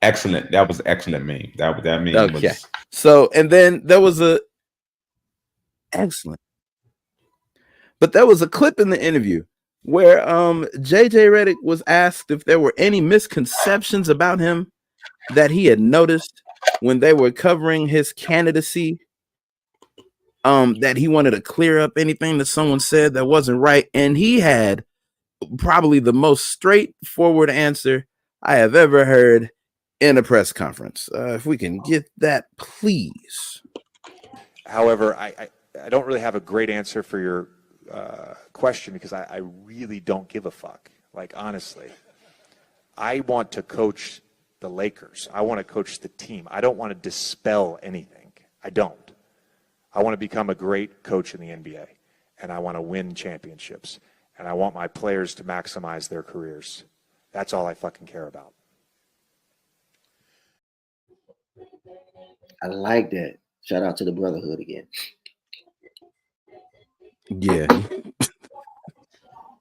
Excellent. That was excellent meme. That meme. Okay. Was... So, and then there was excellent. But there was a clip in the interview where JJ Redick was asked if there were any misconceptions about him that he had noticed when they were covering his candidacy. That he wanted to clear up anything that someone said that wasn't right, and he had probably the most straightforward answer I have ever heard in a press conference. If we can get that, please. However, I don't really have a great answer for your question because I really don't give a fuck. Like, honestly, I want to coach the Lakers. I want to coach the team. I don't want to dispel anything. I don't. I want to become a great coach in the NBA, and I want to win championships, and I want my players to maximize their careers. That's all I fucking care about. I like that. Shout out to the brotherhood again. Yeah.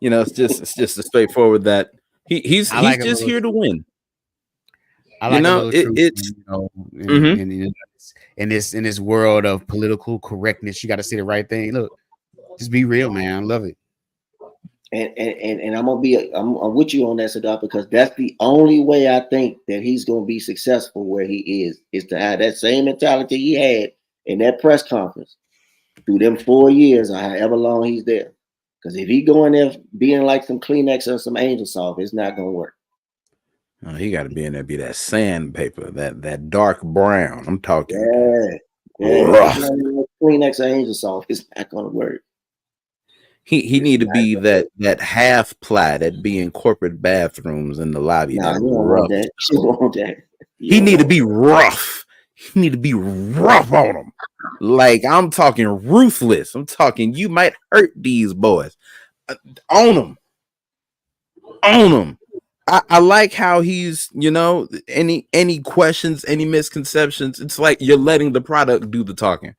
It's just a straightforward that he's just here to win. I like in this world of political correctness, you got to say the right thing. Look, just be real, man. I love it. And I'm with you on that, Sadar, because that's the only way I think that he's going to be successful where he is to have that same mentality he had in that press conference through them 4 years or however long he's there. Because if he go in there being like some Kleenex or some Angel Soft, it's not going to work. Oh, he got to be in there, be that sandpaper, that dark brown. I'm talking. Yeah. Kleenex or Angel Soft, it's not going to work. He need to be that half ply that be in corporate bathrooms in the lobby. Nah, you don't want that. You want that. He need to be rough. He need to be rough on them. Like, I'm talking ruthless. I'm talking you might hurt these boys. On them. I like how he's, any questions, any misconceptions, it's like you're letting the product do the talking.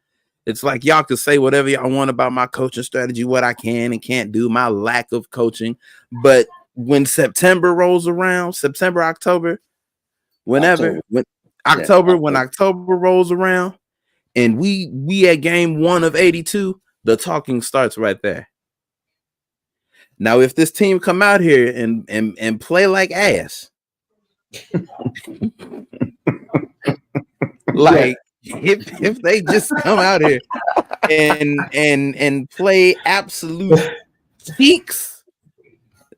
It's like y'all can say whatever y'all want about my coaching strategy, what I can and can't do, my lack of coaching. But when September rolls around, October, when October rolls around and we at game 1 of 82, the talking starts right there. Now, if this team come out here and play like ass, like if they just come out here and play absolute cheeks,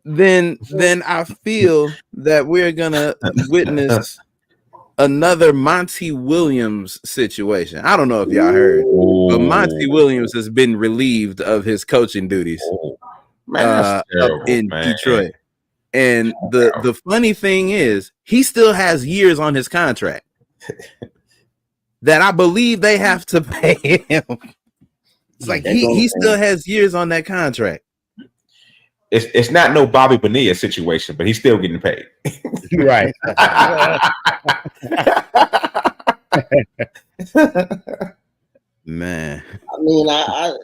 then I feel that we're gonna witness another Monty Williams situation. I don't know if y'all heard, but Monty Williams has been relieved of his coaching duties. Man, Up in Detroit. And the funny thing is, he still has years on his contract that I believe they have to pay him. It's like he still has years on that contract. It's not no Bobby Bonilla situation, but he's still getting paid. Right. Man. I mean, I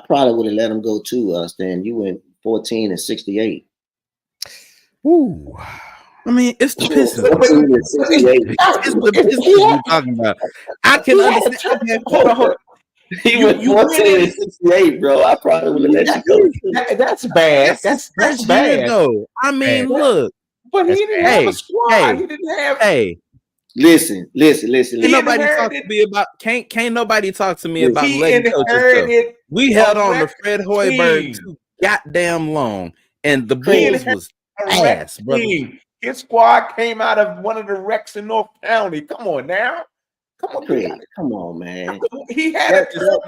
probably would have let him go too, Stan. You went 14 and 68. Ooh. I mean, it's the Pistons. 14 and 68. It's the Pistons we're talking about. I can understand. Okay, hold on. He went 14 and 68, bro. I probably would have let you go. That's bad. That's bad. Though. I mean, look. But he didn't have a squad. He didn't have. Listen. Can't nobody talk to me about can't nobody talk to me about letting coaches go. We held on to Fred Hoiberg too goddamn long, and the Bulls was ass, brother. His squad came out of one of the wrecks in North County. Come on now. Come on, come on, man. He had a squad.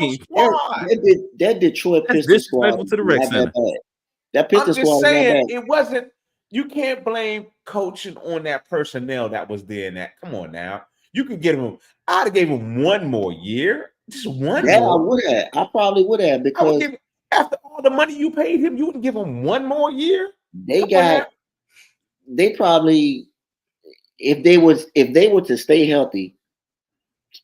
That Detroit Pistons squad to the Rex Center. That Pistons squad was not bad. It wasn't. You can't blame coaching on that personnel that was there. In that, come on now. You could give him. I'd have gave him one more year. Just one. Yeah, more. I would have. I probably would have because after all the money you paid him, you wouldn't give him one more year. They probably, if they were to stay healthy,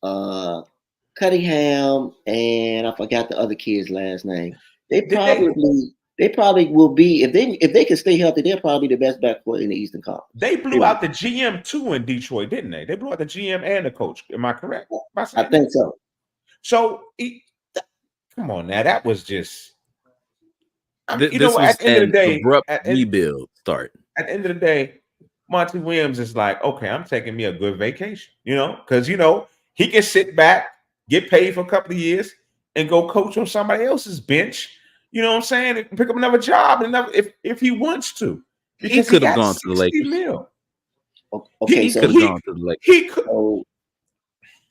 Cunningham and I forgot the other kid's last name. They probably will be if they can stay healthy. They're probably the best backcourt in the Eastern Conference. They blew out the GM too in Detroit, didn't they? They blew out the GM and the coach. Am I correct? I think so. So come on now, that was just. This was at the end of the day, abrupt rebuild start. At the end of the day, Monty Williams is like, okay, I'm taking me a good vacation, because he can sit back, get paid for a couple of years, and go coach on somebody else's bench. You know what I'm saying? And pick up another job, if he wants to. He could have gone to the Lakers. Okay, he could have gone to the Lakers. He could. So,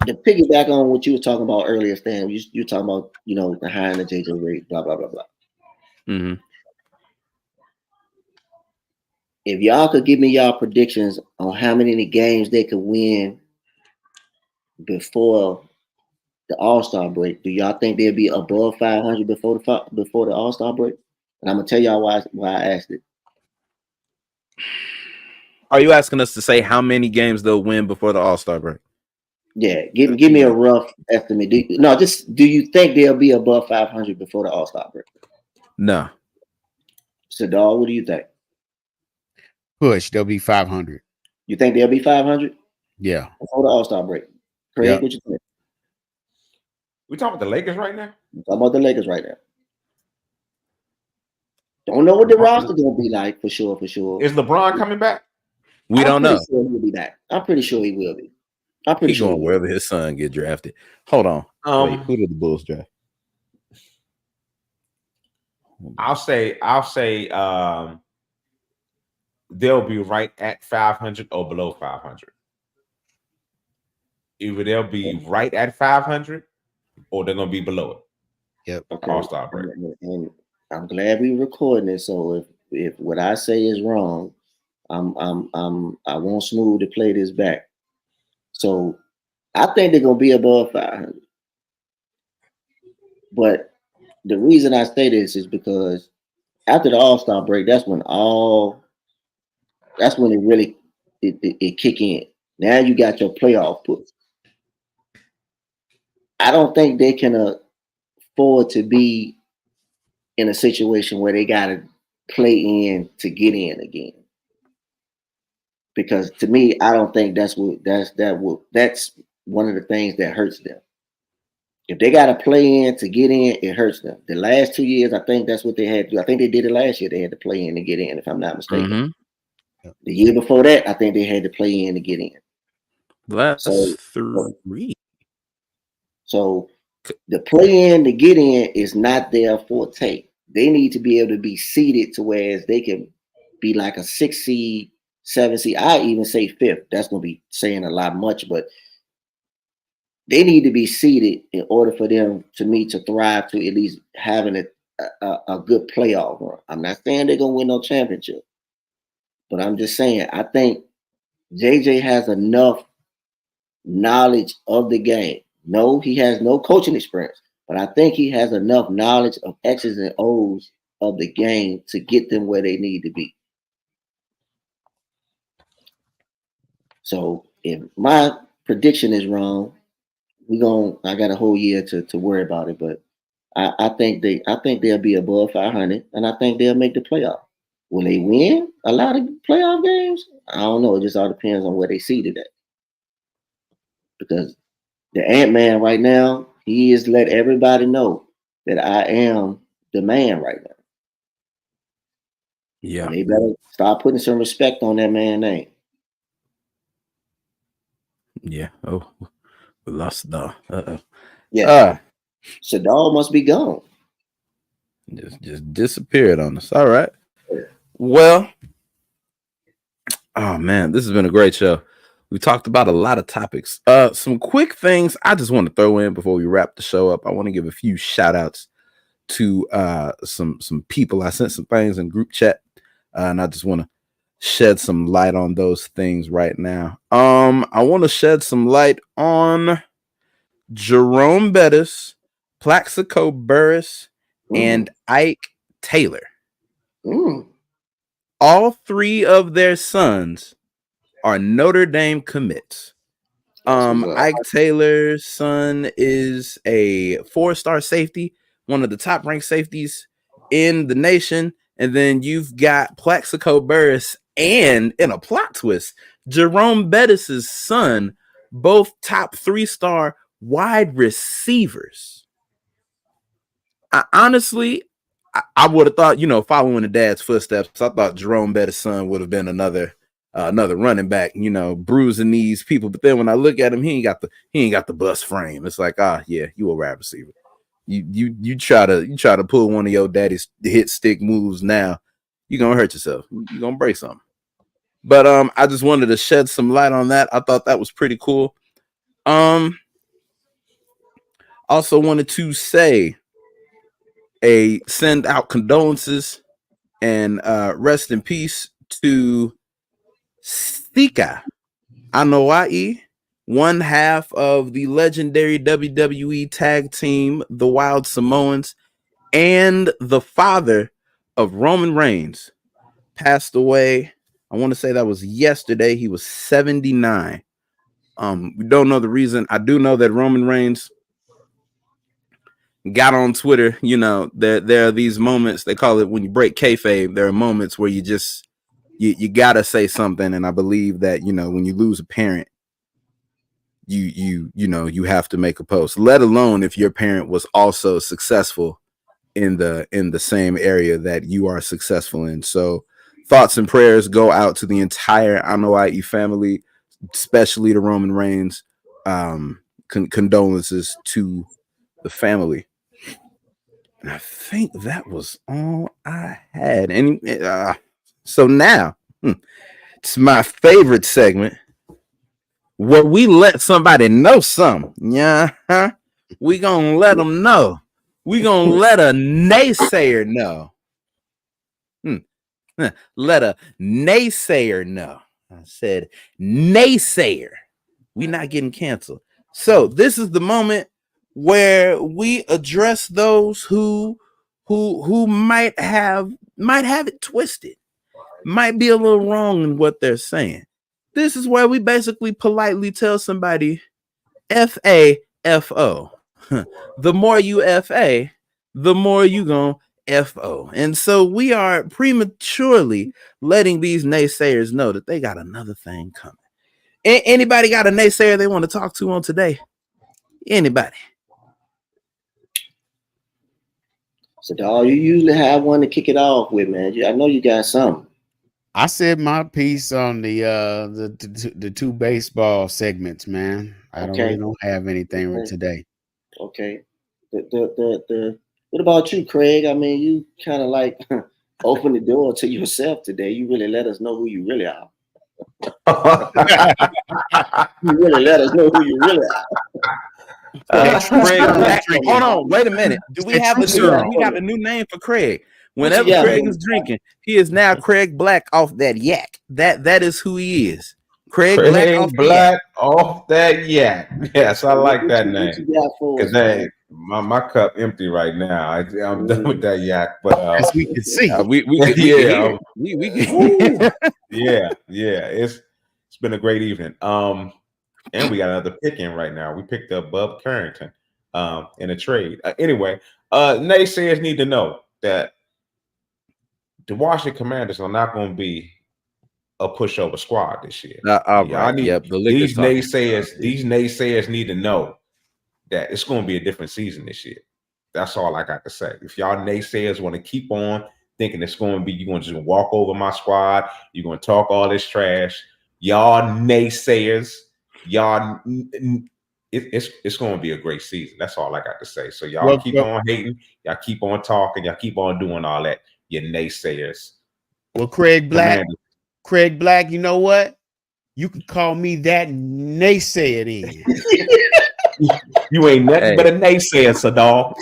to piggyback on what you were talking about earlier, Stan, you were talking about the hiring the JJ rate, blah blah blah blah. Mm-hmm. If y'all could give me y'all predictions on how many games they could win before the All-Star break, do y'all think they'll be above 500 before the All-Star break? And I'm gonna tell y'all why I asked it. Are you asking us to say how many games they'll win before the All-Star break? Yeah, give me a rough estimate. Do you think they'll be above 500 before the All-Star break? No. Sadal, what do you think? Push, they'll be 500. You think they'll be 500? Yeah. Before the All-Star break. Craig, what you think? We talking about the Lakers right now? We're talking about the Lakers right now. Don't know what the roster gonna be like for sure. Is LeBron coming back? We don't know. Sure he'll be back. I'm pretty sure he will be. He's going wherever his son get drafted. Hold on. Wait, who did the Bulls draft? I'll say they'll be right at 500 or below 500. Either they'll be right at 500 or they're gonna be below it. Yep. Okay. All-Star break. And I'm glad we're recording it. So if what I say is wrong, I want Smooth to play this back. So I think they're gonna be above 500. But the reason I say this is because after the All-Star break, that's when it really kick in. Now you got your playoff push. I don't think they can afford to be in a situation where they got to play in to get in again. Because to me, I don't think that's one of the things that hurts them. If they got to play in to get in, it hurts them. The last 2 years, I think that's what they had to do. I think they did it last year. They had to play in to get in, if I'm not mistaken. Mm-hmm. The year before that, I think they had to play in to get in. That's 3. So the play in to get in is not their forte. They need to be able to be seeded to where they can be like a 6 seed, 7 seed. I even say 5th. That's going to be saying a lot much, but they need to be seeded in order for them to thrive to at least having a good playoff run. I'm not saying they're gonna win no championship, but I'm just saying I think JJ has enough knowledge of the game. No, he has no coaching experience, but I think he has enough knowledge of X's and O's of the game to get them where they need to be. So if my prediction is wrong, I got a whole year to worry about it, but I think they'll be above 500, and I think they'll make the playoff. Will they win a lot of playoff games? I don't know. It just all depends on where they seated at. Because the Ant-Man right now, he has let everybody know that I am the man right now. Yeah. And they better start putting some respect on that man's name. Yeah. Oh, we lost the. Yeah. Sadal must be gone. Just disappeared on us. All right. Well, oh man, this has been a great show. We talked about a lot of topics. Some quick things I just want to throw in before we wrap the show up. I want to give a few shout outs to some people. I sent some things in group chat, and I just want to shed some light on those things right now. I want to shed some light on Jerome Bettis, Plaxico Burress, and Ike Taylor. All three of their sons are Notre Dame commits. Ike Taylor's son is a 4-star safety, one of the top ranked safeties in the nation. And then you've got Plaxico Burress and, in a plot twist, Jerome Bettis' son, both top 3-star wide receivers. Honestly, I would have thought, following the dad's footsteps, I thought Jerome Bettis' son would have been another running back, bruising these people. But then when I look at him, he ain't got the bust frame. It's like, yeah, you a wide receiver. You try to pull one of your daddy's hit stick moves now, you're gonna hurt yourself. You're gonna break something. But I just wanted to shed some light on that. I thought that was pretty cool. Also wanted to send out condolences and rest in peace to Sika Anoa'i, one half of the legendary WWE tag team, the Wild Samoans, and the father of Roman Reigns. Passed away. I want to say that was yesterday. He was 79. We don't know the reason. I do know that Roman Reigns got on Twitter. There are these moments, they call it when you break kayfabe. There are moments where you just you gotta say something, and I believe that when you lose a parent, you have to make a post. Let alone if your parent was also successful in the same area that you are successful in. So thoughts and prayers go out to the entire Anoa'i family, especially to Roman Reigns. Condolences to the family. And I think that was all I had. And so now it's my favorite segment where we let somebody know something. Yeah, we gonna let them know. We gonna let a naysayer know. Let a naysayer know. I said naysayer. We not getting canceled. So this is the moment where we address those who might have it twisted, might be a little wrong in what they're saying. This is where we basically politely tell somebody F-A-F-O. The more you F-A, the more you gonna F-O. And so we are prematurely letting these naysayers know that they got another thing coming. Anybody got a naysayer they want to talk to on today? Anybody? So, dog, you usually have one to kick it off with, man. I know you got something. I said my piece on the two baseball segments, man. I don't have anything today. Okay. What about you, Craig? I mean, you kind of like open the door to yourself today. You really let us know who you really are. You really let us know who you really are. Craig Black. drinking. Hold on, wait a minute. Do we That have a true new? syrup. We got a new name for Craig. What Whenever you got, Craig man? is drinking, he is now Craig Black off that yak. That is who he is. Craig Black off the yak. off that yak. Yes, I like that What name. you got for us, Because man? my cup empty right now. I'm done with that yak. But As we can see. We yeah, can. yeah. It's been a great evening. And we got another pick in right now. We picked up Bub Carrington in a trade. Anyway, naysayers need to know that the Washington Commanders are not going to be a pushover squad this year. All right. Yep. These naysayers need to know that it's going to be a different season this year. That's all I got to say. If y'all naysayers want to keep on thinking it's going to be, you're going to just walk over my squad, you're going to talk all this trash, y'all naysayers, y'all, it's going to be a great season. That's all I got to say. So y'all keep on hating, y'all keep on talking, y'all keep on doing all that. You naysayers. Well, Craig Black, you know what? You can call me that naysayer then. You ain't nothing but a naysayer, Sadal.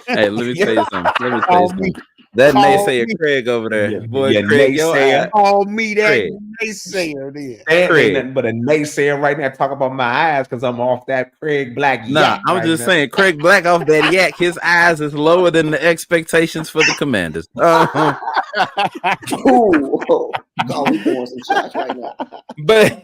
Hey, let me tell you something. That naysayer Craig over there, boy, Craig, call me that naysayer then. Ain't nothing but a naysayer right now. Talk about my eyes because I'm off that Craig Black. Nah, I'm just saying, Craig Black off that yak. His eyes is lower than the expectations for the Commanders. Ooh, God, we throwing some shots right now. But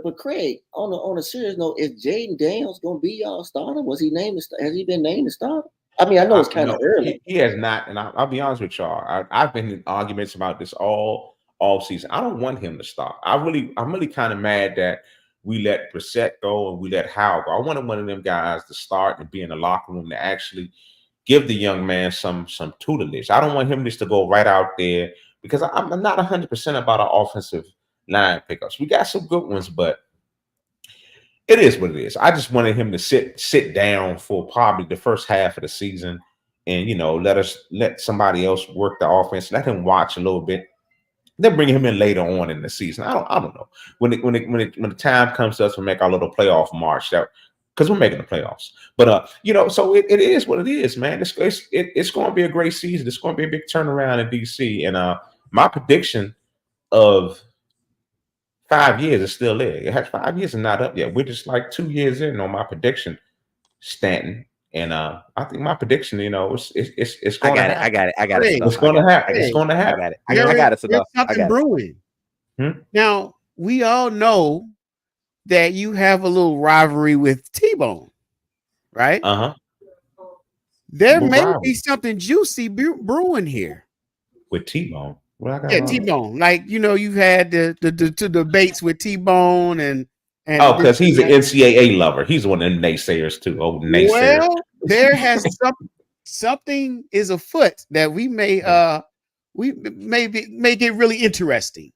but Craig, on a serious note, is Jaden Daniels gonna be y'all starter? Was he named? Has he been named the starter? I mean, I know it's kind of early. He has not, and I'll be honest with y'all. I've been in arguments about this all season. I don't want him to start. I'm really kind of mad that we let Brissett go and we let Howell go. I wanted one of them guys to start and be in the locker room to actually give the young man some tutelage. I don't want him just to go right out there because I'm not 100% about our offensive line pickups. We got some good ones, but it is what it is. I just wanted him to sit down for probably the first half of the season and, let somebody else work the offense. Let him watch a little bit. Then bring him in later on in the season. I don't know. When the time comes to us to make our little playoff march, because we're making the playoffs. But so it is what it is, man. It's going to be a great season. It's going to be a big turnaround in DC. And my prediction of 5 years is still there. It has 5 years and not up yet. We're just like 2 years in on my prediction, Stanton. And I think my prediction, it's going to happen. I got it. It's going to happen. It's going to happen. I got it. There's something brewing. Now, we all know that you have a little rivalry with T-Bone, right? Uh-huh. There may be something juicy brewing here. With T-Bone? Yeah, T-Bone. Like, you've had the debates with T-Bone and because he's an NCAA lover. He's one of them naysayers too. Oh, naysayers. Well, there has something is afoot that we may get really interesting.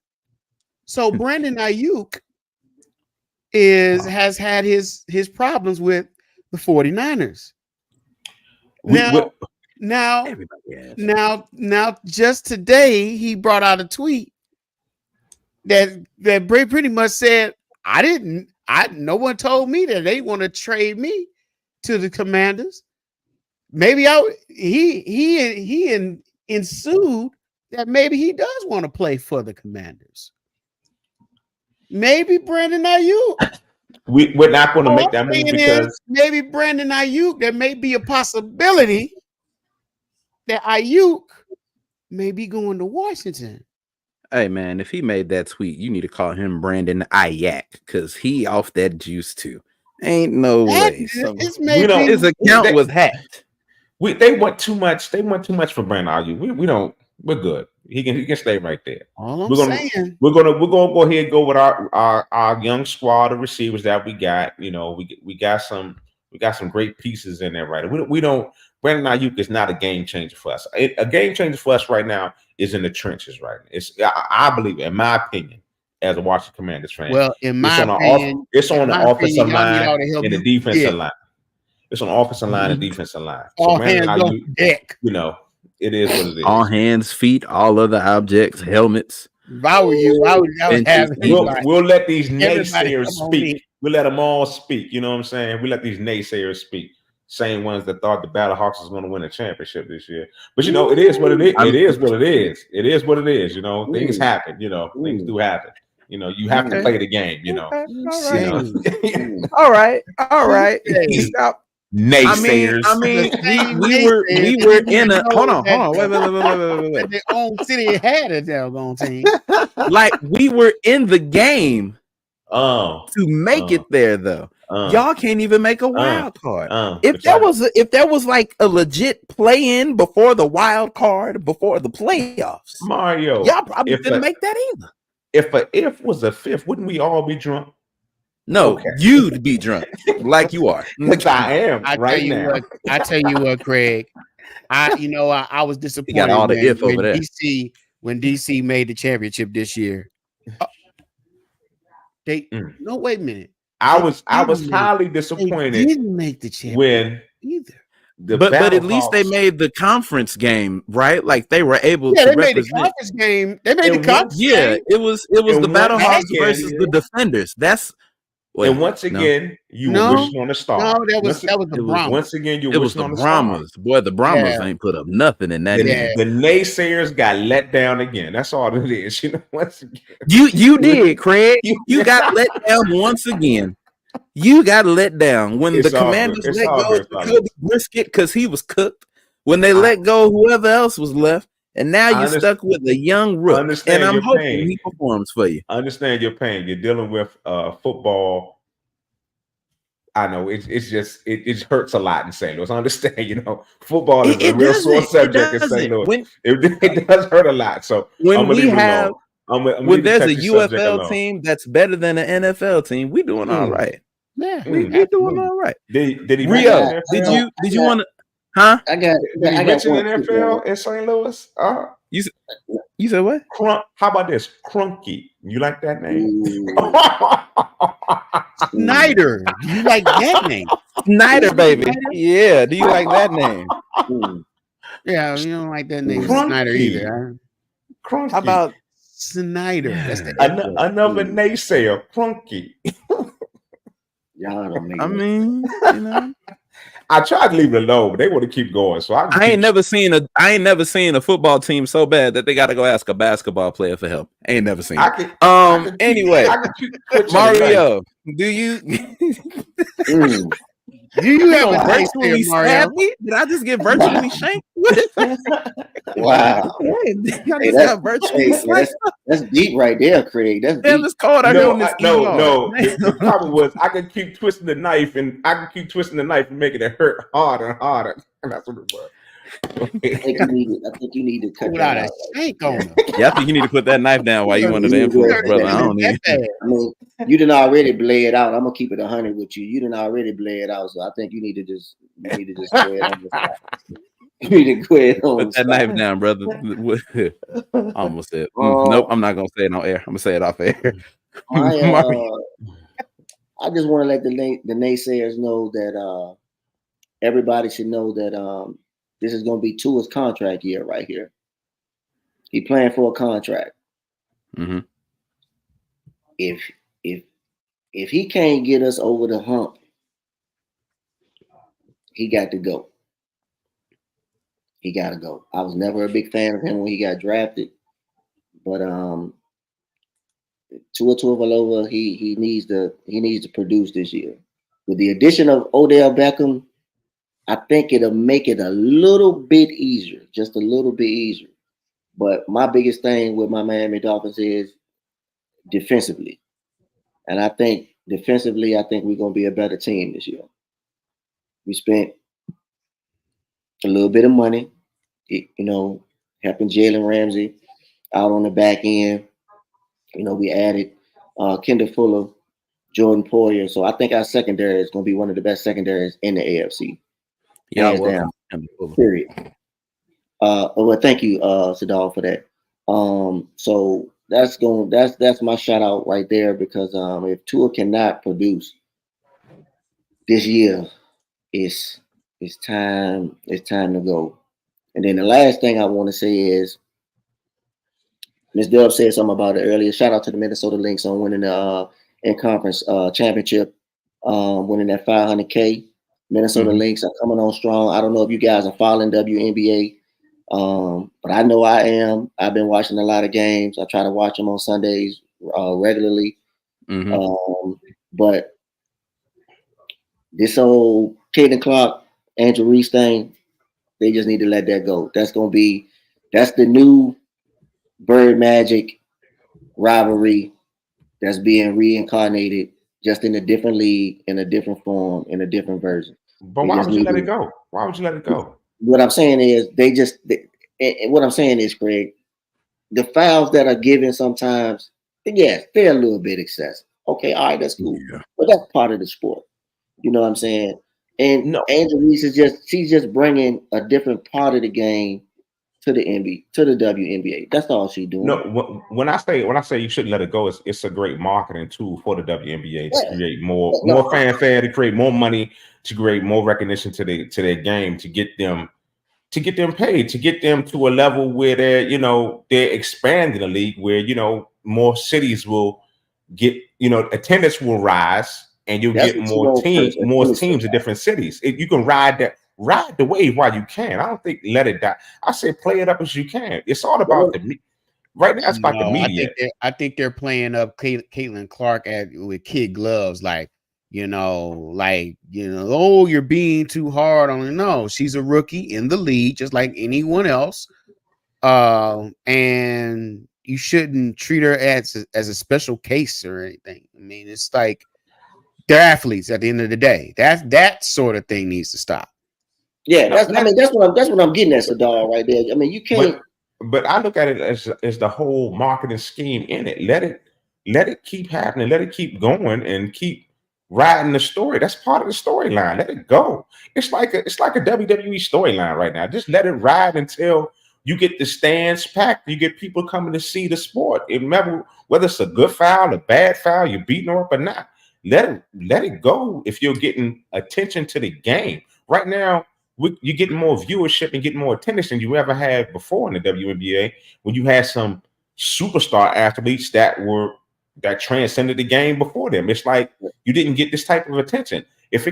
So Brandon Ayuk has had his problems with the 49ers. Now, just today he brought out a tweet that Bray pretty much said, no one told me that they want to trade me to the Commanders. Maybe he ensued that maybe he does want to play for the Commanders. Maybe Brandon Ayuk. We're not going to make that move because maybe Brandon Ayuk, there may be a possibility that Ayuk may be going to Washington. Hey man, if he made that tweet, you need to call him Brandon Ayak because he off that juice too. Ain't no way. So his account was hacked. They want too much. They want too much for Brandon Ayuk. We're good. He can stay right there. All I'm saying. We're gonna go ahead and go with our young squad of receivers that we got. We got some great pieces in there right. We don't. Brandon Ayuk is not a game changer for us. A game changer for us right now is in the trenches right now. I believe, in my opinion, as a Washington Commanders fan. Well, it's on the offensive line and the defensive line. It's on the offensive line and defensive line. All hands on deck. It is what it is. All hands, feet, all other objects, helmets. If I were you, I would have. We'll let these naysayers speak. We let them all speak. You know what I'm saying? We let these naysayers speak. Same ones that thought the Battlehawks was going to win a championship this year. But you know, it is what it is. It is what it is. It is what it is. You know, things happen. You know, things do happen. You know, you have to play the game. You know, All you right. know. All right. All right. Stop. Naysayers. I mean, we were in a hold on. Wait. Their own city had a doggone team. Like we were in the game to make it there though. Y'all can't even make a wild card. If there was like a legit play-in before the wild card, before the playoffs, Mario, y'all probably didn't make that either. If was a fifth, wouldn't we all be drunk? No, you'd be drunk like you are. Which I am right now. I tell you what, Craig. I was disappointed got all the if over there. When DC made the championship this year. No, wait a minute. I was highly disappointed. They didn't make the championship when either. But at least they made the conference game, right? Like they were able to they represent. made the conference game. They made the conference game. It was the Battlehawks versus the Defenders. That's and once again, you were wishing on a star. No, that was the Brahmas. Once again, you it was the Brahmas. Boy, the Brahmas ain't put up nothing in that game. The naysayers got let down again. That's all it is. You know, once again. You did, Craig. You got let down once again. You got let down when the Commanders let go of Kobe Brisket because he was cooked. When they let go whoever else was left, and now you're stuck with a young rook. And I'm hoping he performs for you. I understand your pain. You're dealing with football. I know it's just it hurts a lot in St. Louis. I understand, you know, football is a real sore subject in St. Louis. It does hurt a lot. So when there's a UFL team that's better than an NFL team, we doing all right. Yeah, we're doing all right. Did he Rio? Did you want to? Huh? Did he mention NFL in St. Louis? You said what? How about this? Crunky. You like that name? Snyder. Do you like that name? Snyder, baby. Yeah. Do you like that name? Yeah, you don't like that name, Snyder either. Crunky. How about Snyder? That's another naysayer. Crunky. Y'all don't make I mean, you know. I tried to leave it alone, but they want to keep going. So I ain't never seen a football team so bad that they got to go ask a basketball player for help. Ain't never seen it. Anyway, Mario, do you have a virtually stab me? Did I just get virtually shanked? Wow. That's deep right there, Craig. That's deep. It's cold out here on this No. The problem was I could keep twisting the knife and making it hurt harder and harder. And that's what it was. I think you need to cut that out. Shank on him. Yeah, I think you need to put that knife down while you under the influence, brother. I mean, you didn't already bled out. I'm gonna keep it 100 with you. You didn't already bled out, so I think you need to just go ahead on this. You need to go ahead on put that knife down, brother. Almost said. Nope, I'm not gonna say it on air. I'm gonna say it off air. I just want to let the naysayers know that everybody should know that this is going to be Tua's contract year right here. He playing for a contract. Mm-hmm. If he can't get us over the hump, he got to go. He got to go. I was never a big fan of him when he got drafted, but Tua Tagovailoa, he needs to produce this year. With the addition of Odell Beckham, I think it'll make it a little bit easier, just a little bit easier. But my biggest thing with my Miami Dolphins is defensively. And I think defensively, we're going to be a better team this year. We spent a little bit of money, helping Jalen Ramsey out on the back end. We added Kendall Fuller, Jordan Poyer. So I think our secondary is going to be one of the best secondaries in the AFC. Yeah, period. Well, thank you, Sadal, for that. So that's my shout out right there because if Tua cannot produce this year, it's time to go. And then the last thing I want to say is Ms. Dub said something about it earlier. Shout out to the Minnesota Lynx on winning the in conference championship, winning that 500K. Minnesota Mhm. Lynx are coming on strong. I don't know if you guys are following WNBA, but I know I am. I've been watching a lot of games. I try to watch them on Sundays regularly. Mhm. But this old Caitlin Clark, Angel Reese thing, they just need to let that go. That's the new Bird Magic rivalry that's being reincarnated just in a different league, in a different form, in a different version. But They why just would you need let it to. go? Why would you let it go? What I'm saying is, and what I'm saying is, Craig, the fouls that are given sometimes, yes, they're a little bit excessive. Okay, all right, that's cool, Yeah. but that's part of the sport. You know what I'm saying? And No, Angel Reese she's just bringing a different part of the game to the NBA, to the WNBA. That's all she's no. doing. When I say you shouldn't let it go, it's a great marketing tool for the WNBA to Yeah. create No, more fanfare, to create more money, to create more recognition to their game, to get them paid, to get them to a level where they're expanding the league, where more cities will get, attendance will rise, and you'll that's get what you want first. more Attendance to teams in different cities. You can ride the wave while you can. I don't think let it die. I say play it up as you can. It's all about right now. It's about the No, media. I think they're playing up Caitlin Clark with kid gloves, like oh, you're being too hard on her. No, she's a rookie in the league, just like anyone else. And you shouldn't treat her as a special case or anything. I mean, it's like they're athletes at the end of the day. That sort of thing needs to stop. Yeah, No, that's what I'm getting at, Sadar, right there. I mean, you can't. But I look at it as the whole marketing scheme in it. Let it keep happening. Let it keep going and keep riding the story. That's part of the storyline. Let it go. It's like a WWE storyline right now. Just let it ride until you get the stands packed. You get people coming to see the sport. And remember, whether it's a good foul, a bad foul, you're beating her up or not. Let it go if you're getting attention to the game. Right now, you're getting more viewership and getting more attention than you ever had before in the WNBA, when you had some superstar athletes that transcended the game before them. It's like you didn't get this type of attention. If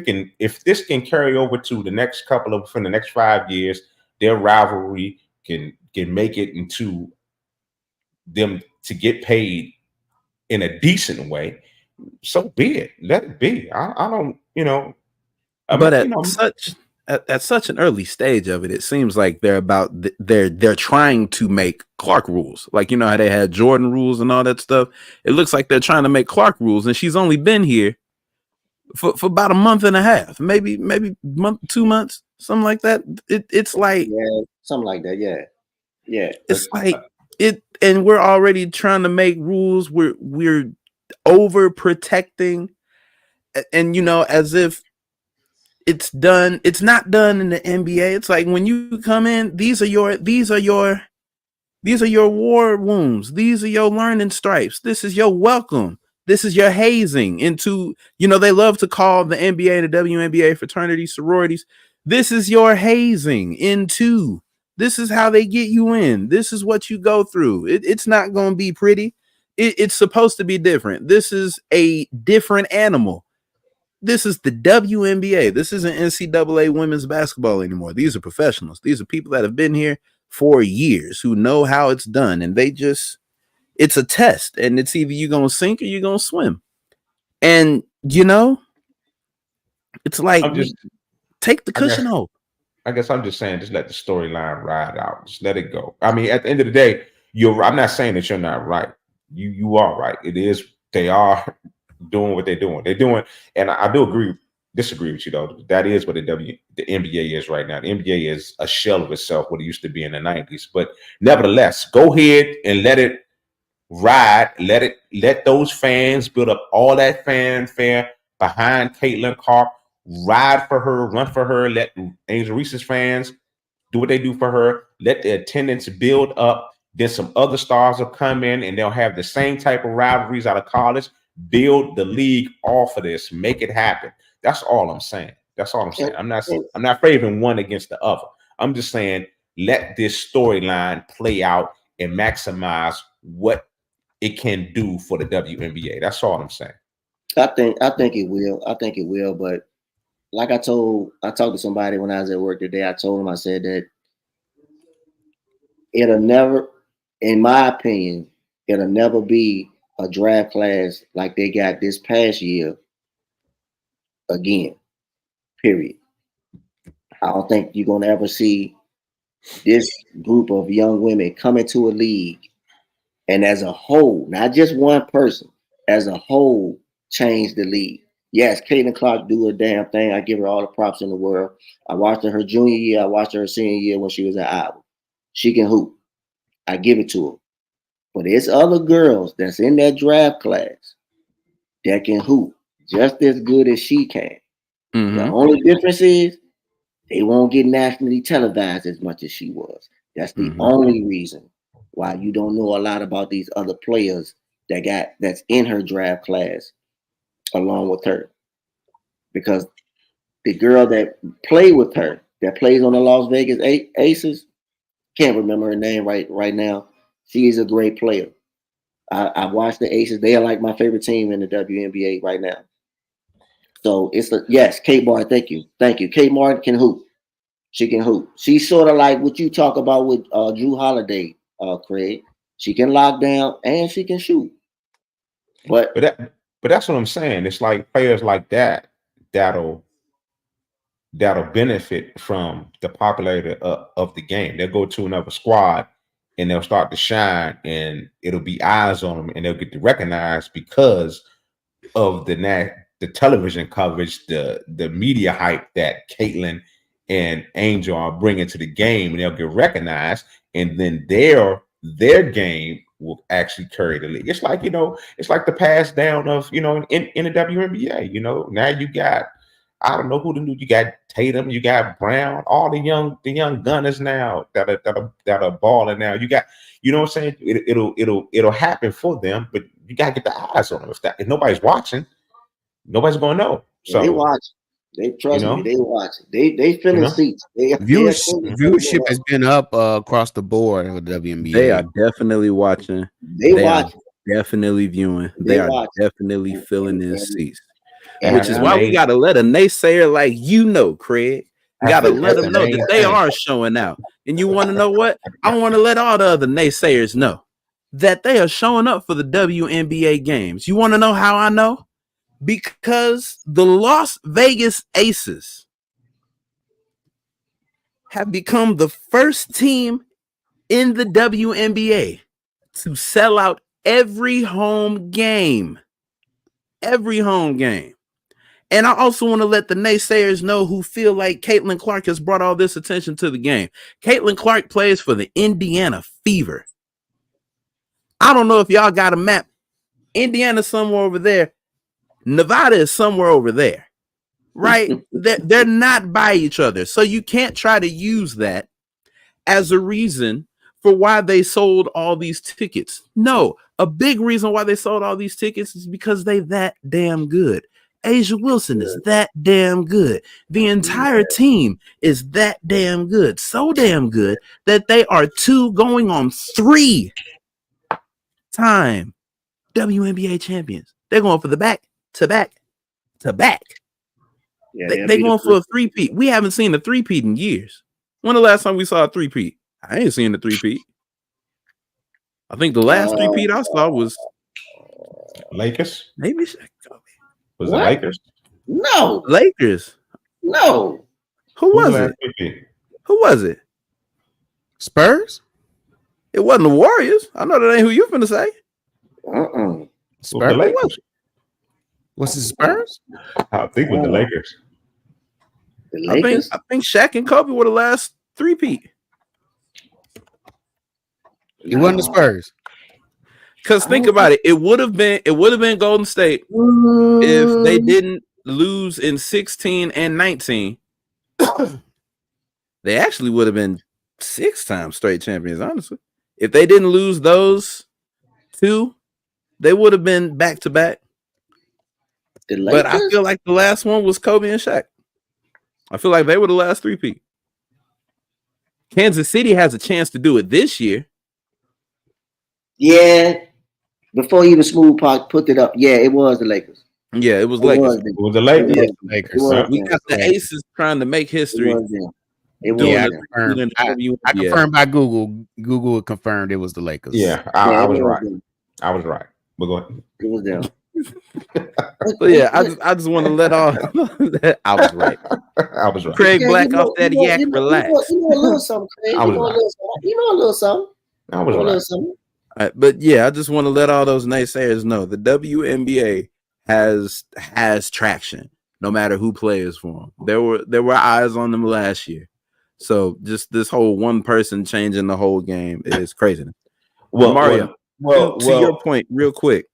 this can carry over to the next from the next 5 years, their rivalry can make it into them to get paid in a decent way, so be it. Let it be. I don't, But at such an early stage of it, it seems like they're trying to make Clark rules. Like, you know how they had Jordan rules and all that stuff. It looks like they're trying to make Clark rules, and she's only been here for about a month and a half, maybe month, 2 months, something like that. It's like Something like that. Yeah. It's like it, and we're already trying to make rules. We're over protecting, and as if it's done. It's not done in the NBA. It's like when you come in, these are your war wounds. These are your learning stripes. This is your welcome. This is your hazing into, they love to call the NBA and the WNBA fraternities, sororities. This is your hazing into. This is how they get you in. This is what you go through. It's not going to be pretty. It's supposed to be different. This is a different animal. This is the WNBA. This isn't NCAA women's basketball anymore. These are professionals. These are people that have been here for years, who know how it's done, and it's a test, and it's either you're gonna sink or you're gonna swim. And it's like take the cushion off. I guess I'm just saying, just let the storyline ride out. Just let it go. I mean, at the end of the day, I'm not saying that you're not right. You are right. They are doing what they're doing. They're doing, and I do disagree with you though. That is what the NBA is right now. The NBA is a shell of itself, what it used to be in the 90s. But nevertheless, go ahead and let it ride. Let those fans build up all that fanfare behind Caitlin Clark. Ride for her, run for her. Let Angel Reese's fans do what they do for her. Let the attendance build up. Then some other stars will come in and they'll have the same type of rivalries out of college. Build the league off of this. Make it happen. That's all I'm saying. That's all I'm saying. I'm not favoring one against the other. I'm just saying let this storyline play out and maximize what it can do for the WNBA. That's all I'm saying. I think it will. I think it will. But like I talked to somebody when I was at work today. I told him, I said that it'll never, in my opinion, it'll never be a draft class like they got this past year again. Period. I don't think you're gonna ever see this group of young women come into a league and as a whole, not just one person, as a whole, change the league. Yes, Caitlin Clark do her damn thing. I give her all the props in the world. I watched her junior year. I watched her senior year when she was at Iowa. She can hoop. I give it to her. But there's other girls that's in that draft class that can hoop just as good as she can. Mm-hmm. The only difference is they won't get nationally televised as much as she was. That's the only reason why you don't know a lot about these other players that's in her draft class along with her. Because the girl that played with her, that plays on the Las Vegas Aces, can't remember her name right now. She is a great player. I watched the Aces. They are like my favorite team in the WNBA right now. So yes, Kate Martin. Thank you. Kate Martin can hoop. She can hoop. She's sort of like what you talk about with Drew Holiday, Craig. She can lock down and she can shoot. But that's what I'm saying. It's like players like that that'll benefit from the popularity of the game. They'll go to another squad and they'll start to shine, and it'll be eyes on them, and they'll get recognized because of the television coverage, the media hype that Caitlin and Angel are bringing to the game, and they'll get recognized, and then their game will actually carry the league. It's like, it's like the pass down of, in the WNBA. Now you got, I don't know who you got Tatum, you got Brown, all the young gunners now that are balling now. You got, you know what I'm saying? It'll happen for them, but you gotta get the eyes on them. If nobody's watching, nobody's gonna know. So they watch. They trust me. They watch. They filling seats. Viewership has been up across the board with the WNBA. They are definitely watching. They watch. Definitely viewing. They are definitely filling in seats. And Which is why we gotta let a naysayer like Craig. We gotta let them know that they are showing out. And you want to know what? I want to let all the other naysayers know that they are showing up for the WNBA games. You want to know how I know? Because the Las Vegas Aces have become the first team in the WNBA to sell out every home game. Every home game. And I also want to let the naysayers know who feel like Caitlin Clark has brought all this attention to the game. Caitlin Clark plays for the Indiana Fever. I don't know if y'all got a map. Indiana's somewhere over there. Nevada is somewhere over there, right? They're not by each other. So you can't try to use that as a reason for why they sold all these tickets. No, a big reason why they sold all these tickets is because they that damn good. Asia Wilson is that damn good. The entire team is that damn good. So damn good that they are 2 going on 3-time WNBA champions. They're going for the back to back. Yeah, they're going for a 3-peat. We haven't seen a 3-peat in years. When the last time we saw a 3-peat? I ain't seen a 3-peat. I think the last 3-peat I saw was Lakers. Maybe was it Lakers? No, Lakers. No. Who was it? Who was it? Spurs? It wasn't the Warriors. I know that ain't who you finna say. Spurs. The Lakers. Was it Spurs? I think with the Lakers. The Lakers? I think Shaq and Kobe were the last 3-peat. It wasn't the Spurs. Because think about it, it would have been Golden State if they didn't lose in 16 and 19. They actually would have been 6-time straight champions, honestly. If they didn't lose those 2, they would have been back to back. But I feel like the last one was Kobe and Shaq. I feel like they were the last 3-peat. Kansas City has a chance to do it this year. Yeah. Before even Smoooth put it up, yeah, it was the Lakers. Yeah, it was It Lakers. was them. It was the Lakers. It was Lakers. them. We got the Aces trying to make It history. was them. It was Doing Yeah, them. I confirmed. I confirmed by Google. Google confirmed it was the Lakers. Yeah, Yeah, I it was was right. them. I was right. But go ahead. It was them. So yeah, I just want to let all that I was right. I was right. Craig Yeah, Black off that yak, relax. You know a little something, Craig. I You was know a right. little something. You know a little something. I was You know a right. little something. But yeah, I just want to let all those naysayers know the WNBA has traction, no matter who plays for them. There were eyes on them last year, so just this whole one person changing the whole game is craziness. Well, Mario, well, to your point, real quick,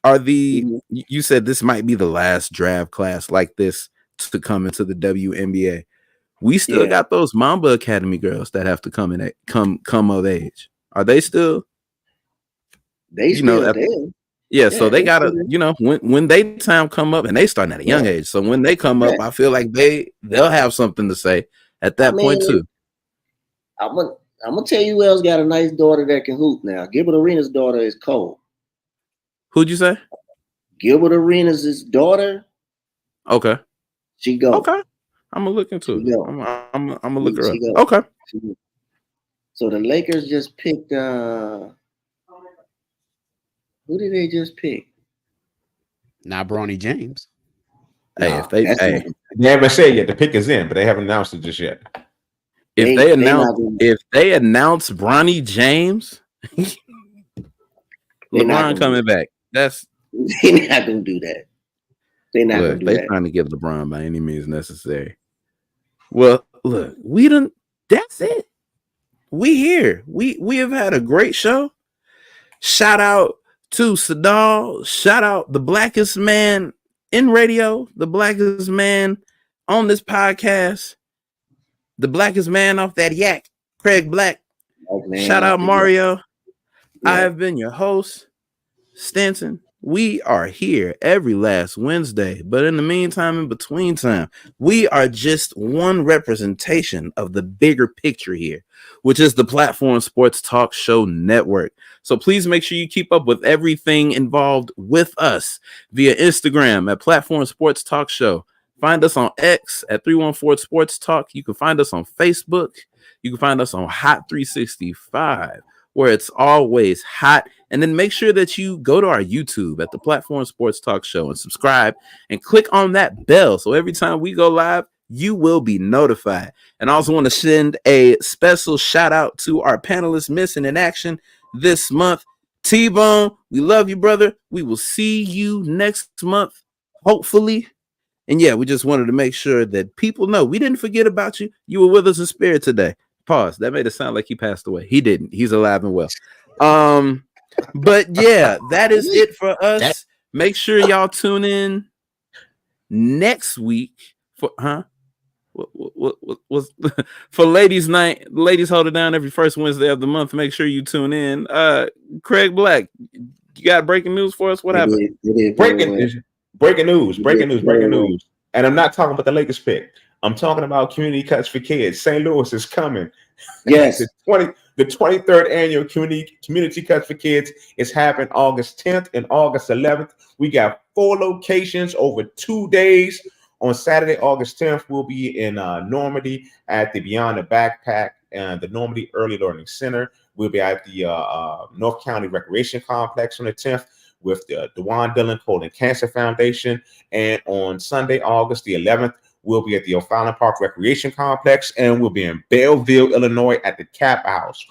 you said this might be the last draft class like this to come into the WNBA. We still got those Mamba Academy girls that have to come of age. Are they still? They still there. Yeah, so they gotta, when they time come up, and they starting at a young age. So when they come up, I feel like they'll have something to say at that point too. I'm gonna tell you who else got a nice daughter that can hoop now. Gilbert Arenas' daughter is Cole. Who'd you say? Gilbert Arenas' daughter. Okay. She go. Okay. I'm gonna look into it. I'm gonna look her up. Okay. So the Lakers just picked who did they just pick? Not Bronny James. Hey, they haven't said yet. The pick is in, but they haven't announced it just yet. If they announce Bronny James, LeBron coming back. They're not gonna do that. They're not gonna do that. Trying to get LeBron by any means necessary. Well, look, that's it. We here. We have had a great show. Shout out to Sadal. Shout out the blackest man in radio, the blackest man on this podcast, the blackest man off that yak, Craig Black. Shout out Mario. I have been your host, Stanton. We are here every last Wednesday, but in the meantime, in between time, we are just one representation of the bigger picture here, which is the Platform Sports Talk Show Network. So please make sure you keep up with everything involved with us via Instagram at Platform Sports Talk Show. Find us on X at 314 Sports Talk. You can find us on Facebook. You can find us on Hot 365, where it's always hot. And then make sure that you go to our YouTube at the Platform Sports Talk Show and subscribe and click on that bell. So every time we go live, you will be notified. And I also want to send a special shout out to our panelists missing in action this month. T-Bone, we love you, brother. We will see you next month, hopefully. And yeah, we just wanted to make sure that people know we didn't forget about you. You were with us in spirit today. Pause. That made it sound like he passed away. He didn't. He's alive and well. But yeah, that is it for us. Make sure y'all tune in next week for what for ladies night. Ladies hold it down every first Wednesday of the month. Make sure you tune in. Craig Black, you got breaking news for us? What happened? Breaking news. And I'm not talking about the Lakers pick. I'm talking about Community Cuts for Kids. St. Louis is coming. Yes. The 23rd annual Community Cuts for Kids is happening August 10th and August 11th. We got 4 locations over 2 days. On Saturday, August 10th, we'll be in Normandy at the Beyond the Backpack and the Normandy Early Learning Center. We'll be at the North County Recreation Complex on the 10th with the Dewan Dillon Colon Cancer Foundation. And on Sunday, August the 11th, we'll be at the O'Fallon Park Recreation Complex, and we'll be in Belleville, Illinois at the Cap House.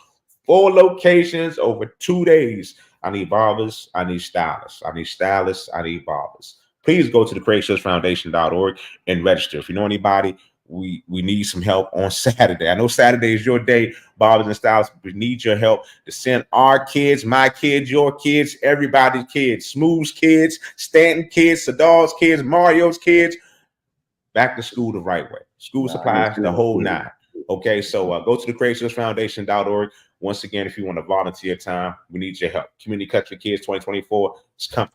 4 locations over 2 days. I need barbers. I need stylists. I need stylists. I need barbers. Please go to the CraigShillsFoundation.org and register. If you know anybody, we need some help on Saturday. I know Saturday is your day, barbers and stylists. We need your help to send our kids, my kids, your kids, everybody's kids, Smooth's kids, Stanton kids, Sadal's kids, Mario's kids, back to school the right way. School supplies, the whole 9. Okay, so go to the CraigShillsFoundation.org. Once again, if you want to volunteer time, we need your help. Community Cuts for Kids 2024 is coming.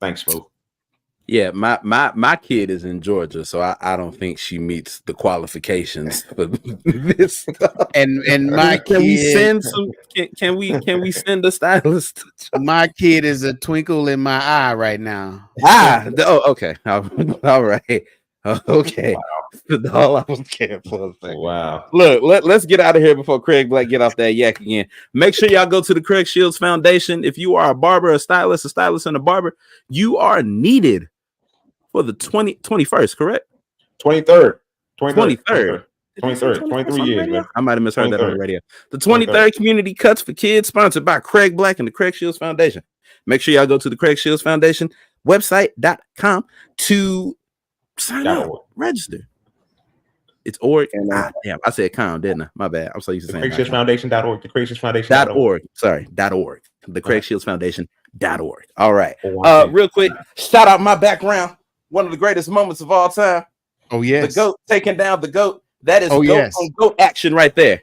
Thanks, Smooth. Yeah, my kid is in Georgia, so I don't think she meets the qualifications for this stuff. And my Can we kid, send some? Can we send a stylist? my kid is a twinkle in my eye right now. Okay. All right. Okay. All I was scared for a second. Wow. Look, let's get out of here before Craig Black get off that yak again. Make sure y'all go to the Craig Shields Foundation. If you are a barber, a stylist and a barber, you are needed for the 21st, correct? 23rd. 23rd. 23 years, man. I might have misheard that on the 23rd. radio. The 23rd Community Cuts for Kids, sponsored by Craig Black and the Craig Shields Foundation. Make sure y'all go to the Craig Shields Foundation website.com to sign up, register. It's org. Damn, I said com, didn't I? My bad. I'm so used to saying CraigShieldsFoundation.org. The Craig Shields Foundation. .org. Sorry, .org. The Craig Shields Foundation.org. All right. Oh, real quick, shout out my background. One of the greatest moments of all time. Oh, yes. The GOAT taking down the GOAT. That is Oh, GOAT yes. on GOAT action right there.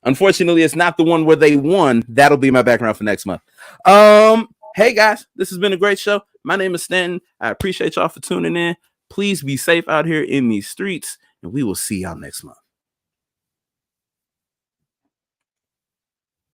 Unfortunately, it's not the one where they won. That'll be my background for next month. Hey guys, this has been a great show. My name is Stanton. I appreciate y'all for tuning in. Please be safe out here in these streets, and we will see y'all next month.